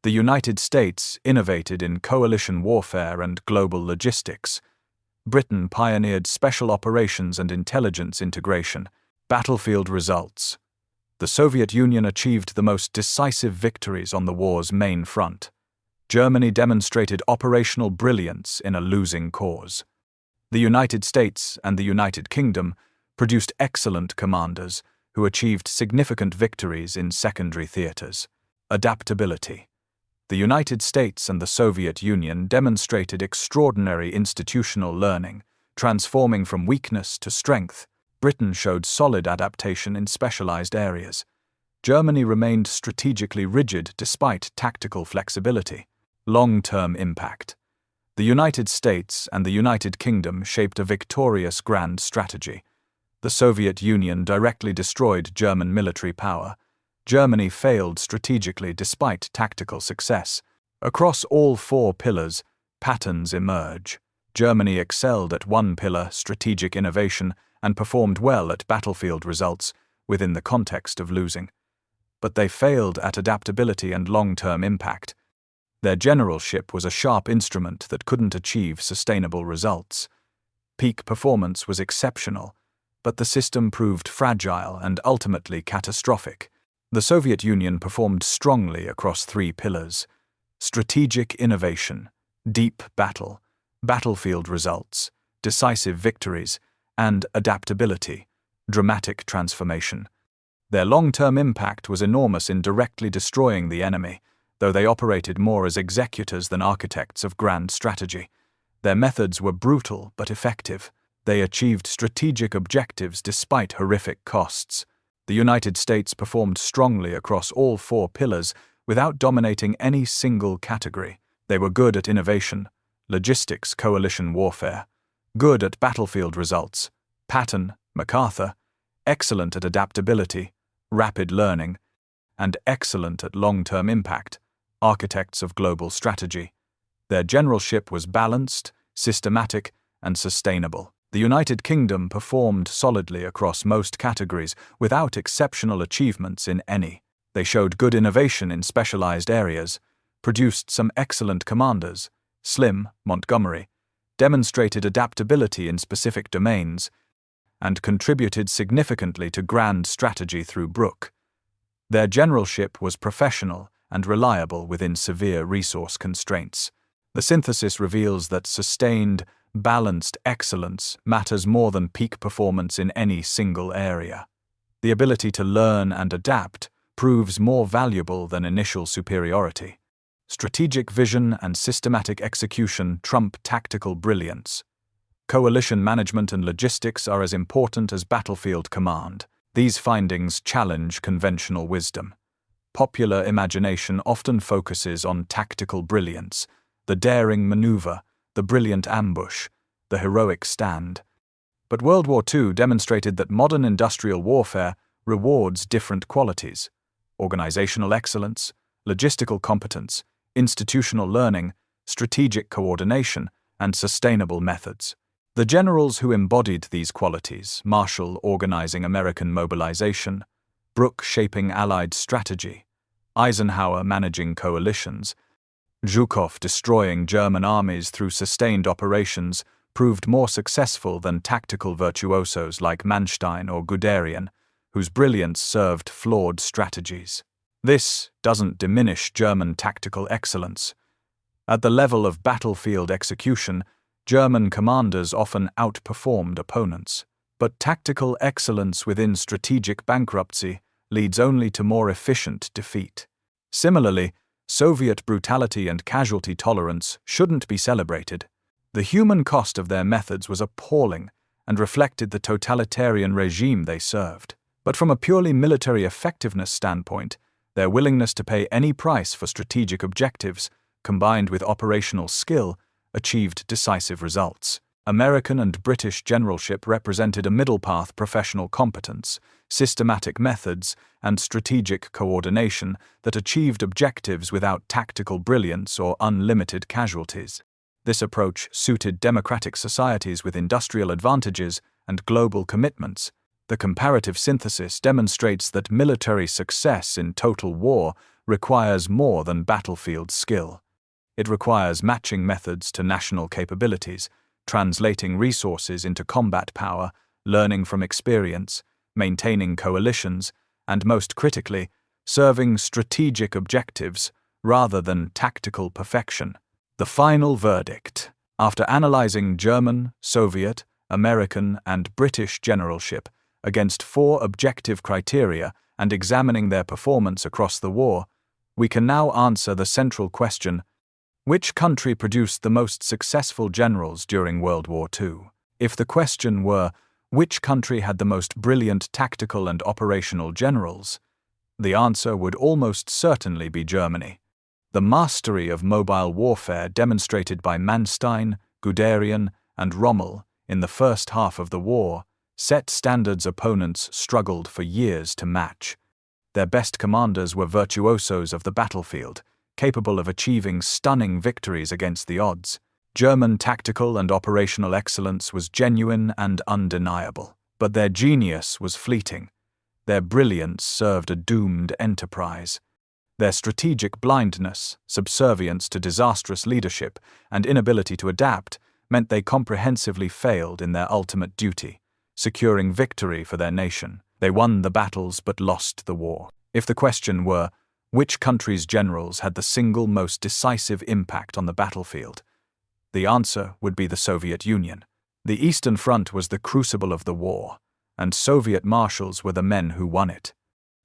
The United States innovated in coalition warfare and global logistics. Britain pioneered special operations and intelligence integration. Battlefield results. The Soviet Union achieved the most decisive victories on the war's main front. Germany demonstrated operational brilliance in a losing cause. The United States and the United Kingdom produced excellent commanders who achieved significant victories in secondary theaters. Adaptability. The United States and the Soviet Union demonstrated extraordinary institutional learning, transforming from weakness to strength. Britain showed solid adaptation in specialized areas. Germany remained strategically rigid despite tactical flexibility. Long-term impact. The United States and the United Kingdom shaped a victorious grand strategy. The Soviet Union directly destroyed German military power. Germany failed strategically despite tactical success. Across all four pillars, patterns emerge. Germany excelled at one pillar, strategic innovation, and performed well at battlefield results within the context of losing. But they failed at adaptability and long-term impact. Their generalship was a sharp instrument that couldn't achieve sustainable results. Peak performance was exceptional, but the system proved fragile and ultimately catastrophic. The Soviet Union performed strongly across three pillars: strategic innovation, deep battle, battlefield results, decisive victories, and adaptability, dramatic transformation. Their long-term impact was enormous in directly destroying the enemy, though they operated more as executors than architects of grand strategy. Their methods were brutal but effective. They achieved strategic objectives despite horrific costs. The United States performed strongly across all four pillars without dominating any single category. They were good at innovation, Logistics, coalition warfare. Good at battlefield results. Patton, MacArthur. Excellent at adaptability, rapid learning, and excellent at long-term impact. Architects of global strategy. Their generalship was balanced, systematic, and sustainable. The United Kingdom performed solidly across most categories without exceptional achievements in any. They showed good innovation in specialized areas, produced some excellent commanders. Slim, Montgomery, demonstrated adaptability in specific domains, and contributed significantly to grand strategy through Brooke. Their generalship was professional and reliable within severe resource constraints. The synthesis reveals that sustained, balanced excellence matters more than peak performance in any single area. The ability to learn and adapt proves more valuable than initial superiority. Strategic vision and systematic execution trump tactical brilliance. Coalition management and logistics are as important as battlefield command. These findings challenge conventional wisdom. Popular imagination often focuses on tactical brilliance, the daring maneuver, the brilliant ambush, the heroic stand. But World War II demonstrated that modern industrial warfare rewards different qualities: organizational excellence, logistical competence, institutional learning, strategic coordination, and sustainable methods. The generals who embodied these qualities, Marshall organizing American mobilization, Brooke shaping Allied strategy, Eisenhower managing coalitions, Zhukov destroying German armies through sustained operations, proved more successful than tactical virtuosos like Manstein or Guderian, whose brilliance served flawed strategies. This doesn't diminish German tactical excellence. At the level of battlefield execution, German commanders often outperformed opponents. But tactical excellence within strategic bankruptcy leads only to more efficient defeat. Similarly, Soviet brutality and casualty tolerance shouldn't be celebrated. The human cost of their methods was appalling and reflected the totalitarian regime they served. But from a purely military effectiveness standpoint, their willingness to pay any price for strategic objectives, combined with operational skill, achieved decisive results. American and British generalship represented a middle-path professional competence, systematic methods, and strategic coordination that achieved objectives without tactical brilliance or unlimited casualties. This approach suited democratic societies with industrial advantages and global commitments. The comparative synthesis demonstrates that military success in total war requires more than battlefield skill. It requires matching methods to national capabilities, translating resources into combat power, learning from experience, maintaining coalitions, and most critically, serving strategic objectives rather than tactical perfection. The final verdict. After analyzing German, Soviet, American, and British generalship against 4 objective criteria and examining their performance across the war, we can now answer the central question: which country produced the most successful generals during World War II? If the question were, which country had the most brilliant tactical and operational generals, the answer would almost certainly be Germany. The mastery of mobile warfare demonstrated by Manstein, Guderian, and Rommel in the first half of the war set standards opponents struggled for years to match. Their best commanders were virtuosos of the battlefield, capable of achieving stunning victories against the odds. German tactical and operational excellence was genuine and undeniable, but their genius was fleeting. Their brilliance served a doomed enterprise. Their strategic blindness, subservience to disastrous leadership, and inability to adapt meant they comprehensively failed in their ultimate duty, securing victory for their nation. They won the battles but lost the war. If the question were, which country's generals had the single most decisive impact on the battlefield, the answer would be the Soviet Union. The Eastern Front was the crucible of the war, and Soviet marshals were the men who won it.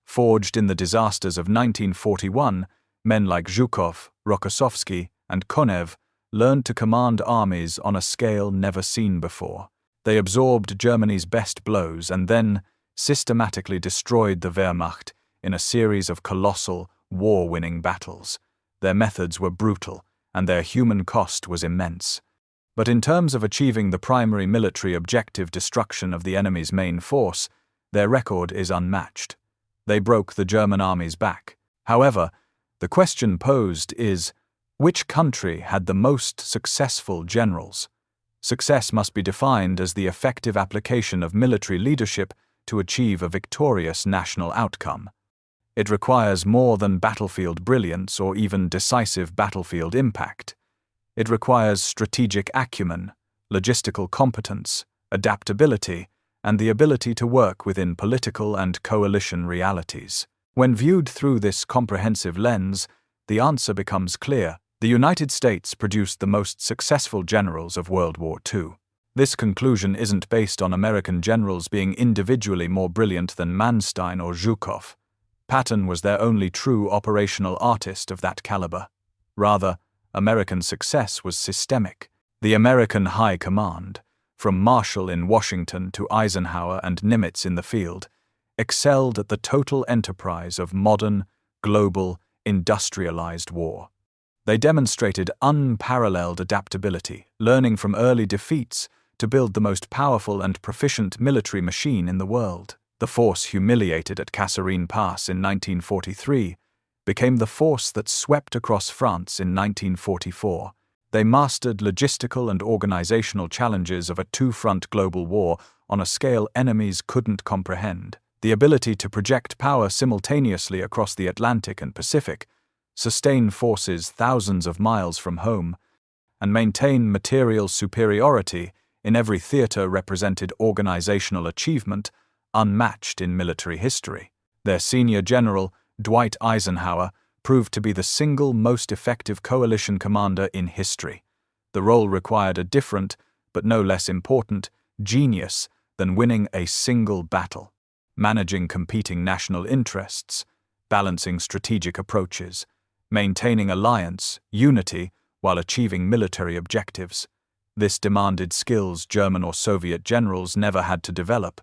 Forged in the disasters of 1941, men like Zhukov, Rokossovsky, and Konev learned to command armies on a scale never seen before. They absorbed Germany's best blows and then systematically destroyed the Wehrmacht in a series of colossal, war-winning battles. Their methods were brutal, and their human cost was immense. But in terms of achieving the primary military objective, destruction of the enemy's main force, their record is unmatched. They broke the German army's back. However, the question posed is, which country had the most successful generals? Success must be defined as the effective application of military leadership to achieve a victorious national outcome. It requires more than battlefield brilliance or even decisive battlefield impact. It requires strategic acumen, logistical competence, adaptability, and the ability to work within political and coalition realities. When viewed through this comprehensive lens, the answer becomes clear. The United States produced the most successful generals of World War II. This conclusion isn't based on American generals being individually more brilliant than Manstein or Zhukov. Patton was their only true operational artist of that caliber. Rather, American success was systemic. The American High Command, from Marshall in Washington to Eisenhower and Nimitz in the field, excelled at the total enterprise of modern, global, industrialized war. They demonstrated unparalleled adaptability, learning from early defeats to build the most powerful and proficient military machine in the world. The force humiliated at Kasserine Pass in 1943 became the force that swept across France in 1944. They mastered logistical and organizational challenges of a two-front global war on a scale enemies couldn't comprehend. The ability to project power simultaneously across the Atlantic and Pacific, sustain forces thousands of miles from home, and maintain material superiority in every theater represented organizational achievement unmatched in military history. Their senior general, Dwight Eisenhower, proved to be the single most effective coalition commander in history. The role required a different, but no less important, genius than winning a single battle, managing competing national interests, balancing strategic approaches, maintaining alliance, unity, while achieving military objectives. This demanded skills German or Soviet generals never had to develop.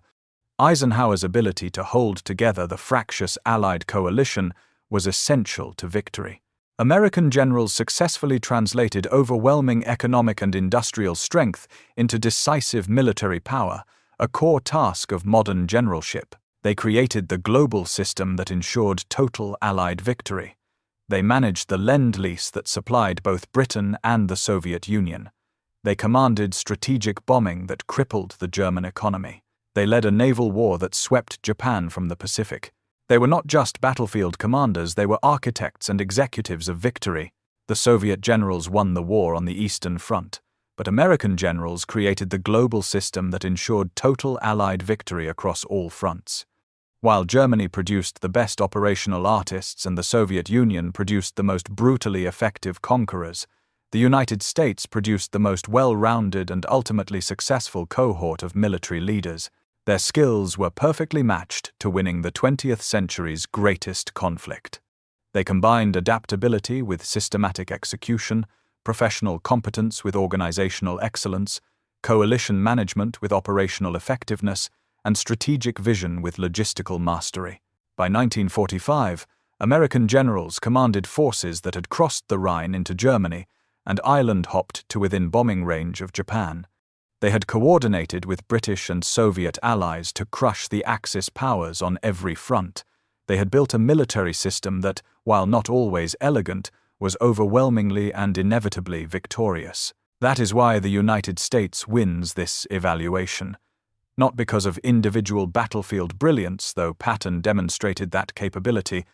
Eisenhower's ability to hold together the fractious Allied coalition was essential to victory. American generals successfully translated overwhelming economic and industrial strength into decisive military power, a core task of modern generalship. They created the global system that ensured total Allied victory. They managed the Lend-Lease that supplied both Britain and the Soviet Union. They commanded strategic bombing that crippled the German economy. They led a naval war that swept Japan from the Pacific. They were not just battlefield commanders, they were architects and executives of victory. The Soviet generals won the war on the Eastern Front, but American generals created the global system that ensured total Allied victory across all fronts. While Germany produced the best operational artists and the Soviet Union produced the most brutally effective conquerors, the United States produced the most well-rounded and ultimately successful cohort of military leaders. Their skills were perfectly matched to winning the 20th century's greatest conflict. They combined adaptability with systematic execution, professional competence with organizational excellence, coalition management with operational effectiveness, and strategic vision with logistical mastery. By 1945, American generals commanded forces that had crossed the Rhine into Germany and island-hopped to within bombing range of Japan. They had coordinated with British and Soviet allies to crush the Axis powers on every front. They had built a military system that, while not always elegant, was overwhelmingly and inevitably victorious. That is why the United States wins this evaluation. Not because of individual battlefield brilliance, though Patton demonstrated that capability,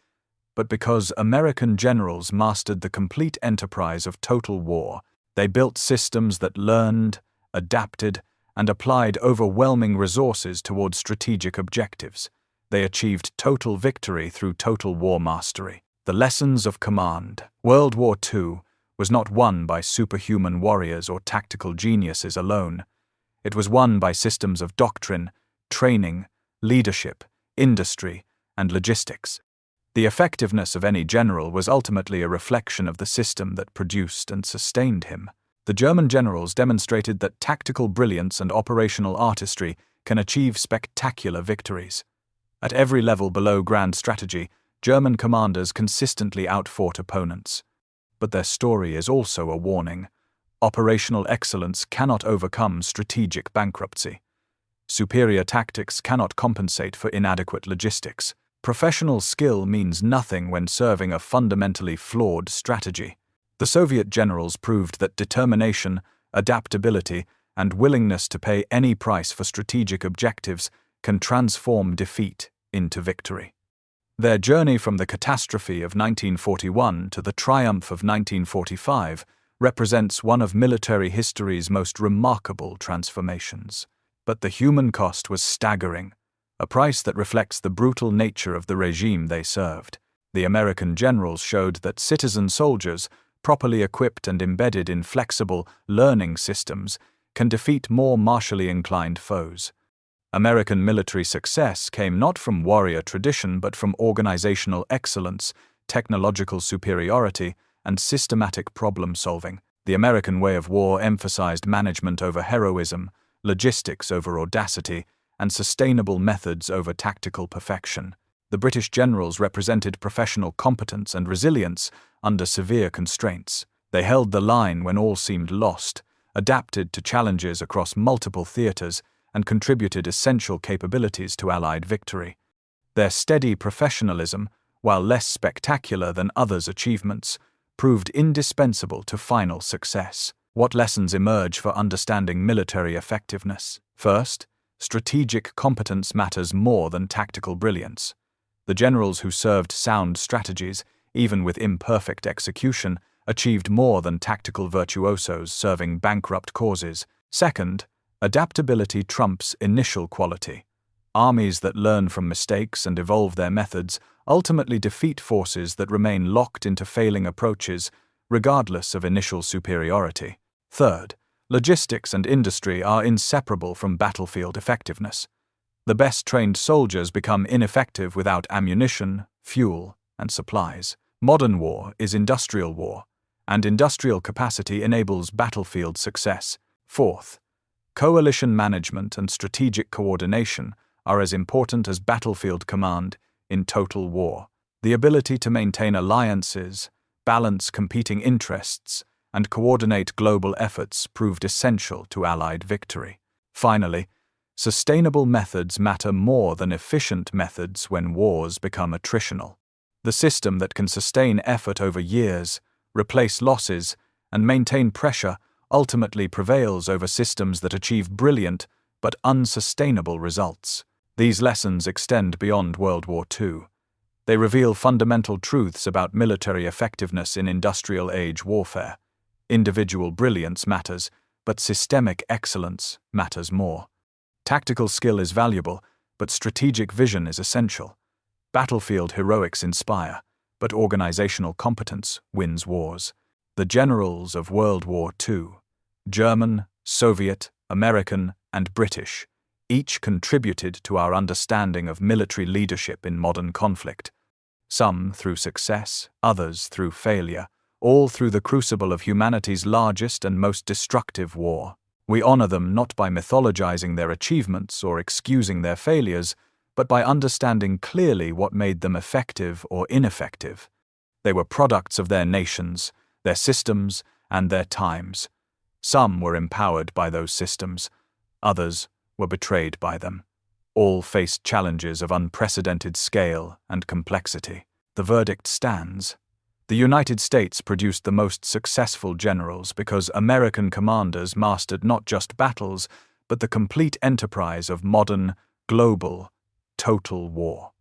but because American generals mastered the complete enterprise of total war. They built systems that learned, adapted, and applied overwhelming resources toward strategic objectives. They achieved total victory through total war mastery. The lessons of command. World War II was not won by superhuman warriors or tactical geniuses alone. It was won by systems of doctrine, training, leadership, industry, and logistics. The effectiveness of any general was ultimately a reflection of the system that produced and sustained him. The German generals demonstrated that tactical brilliance and operational artistry can achieve spectacular victories. At every level below grand strategy, German commanders consistently outfought opponents. but their story is also a warning. Operational excellence cannot overcome strategic bankruptcy. Superior tactics cannot compensate for inadequate logistics. Professional skill means nothing when serving a fundamentally flawed strategy. The Soviet generals proved that determination, adaptability, and willingness to pay any price for strategic objectives can transform defeat into victory. Their journey from the catastrophe of 1941 to the triumph of 1945 represents one of military history's most remarkable transformations. But the human cost was staggering, a price that reflects the brutal nature of the regime they served. The American generals showed that citizen soldiers, properly equipped and embedded in flexible learning systems, can defeat more martially inclined foes. American military success came not from warrior tradition but from organizational excellence, technological superiority, and systematic problem-solving. The American way of war emphasized management over heroism, logistics over audacity, and sustainable methods over tactical perfection. The British generals represented professional competence and resilience under severe constraints. They held the line when all seemed lost, adapted to challenges across multiple theaters, and contributed essential capabilities to Allied victory. Their steady professionalism, while less spectacular than others' achievements, proved indispensable to final success. What lessons emerge for understanding military effectiveness? First, strategic competence matters more than tactical brilliance. The generals who served sound strategies, even with imperfect execution, achieved more than tactical virtuosos serving bankrupt causes. Second, adaptability trumps initial quality. Armies that learn from mistakes and evolve their methods ultimately defeat forces that remain locked into failing approaches, regardless of initial superiority. Third, logistics and industry are inseparable from battlefield effectiveness. The best-trained soldiers become ineffective without ammunition, fuel, and supplies. Modern war is industrial war, and industrial capacity enables battlefield success. Fourth, coalition management and strategic coordination are as important as battlefield command in total war. The ability to maintain alliances, balance competing interests, and coordinate global efforts proved essential to Allied victory. Finally, sustainable methods matter more than efficient methods when wars become attritional. The system that can sustain effort over years, replace losses, and maintain pressure ultimately prevails over systems that achieve brilliant but unsustainable results. These lessons extend beyond World War II. They reveal fundamental truths about military effectiveness in industrial age warfare. Individual brilliance matters, but systemic excellence matters more. Tactical skill is valuable, but strategic vision is essential. Battlefield heroics inspire, but organizational competence wins wars. The generals of World War II, German, Soviet, American, and British, each contributed to our understanding of military leadership in modern conflict. Some through success, others through failure, all through the crucible of humanity's largest and most destructive war. We honor them not by mythologizing their achievements or excusing their failures, but by understanding clearly what made them effective or ineffective. They were products of their nations, their systems, and their times. Some were empowered by those systems, others were betrayed by them. All faced challenges of unprecedented scale and complexity. The verdict stands. The United States produced the most successful generals because American commanders mastered not just battles, but the complete enterprise of modern, global, total war.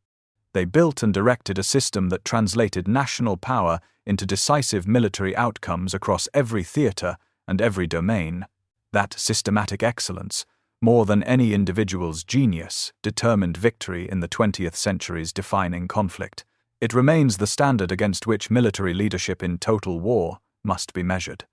They built and directed a system that translated national power into decisive military outcomes across every theater and every domain. That systematic excellence, more than any individual's genius, determined victory in the 20th century's defining conflict. It remains the standard against which military leadership in total war must be measured.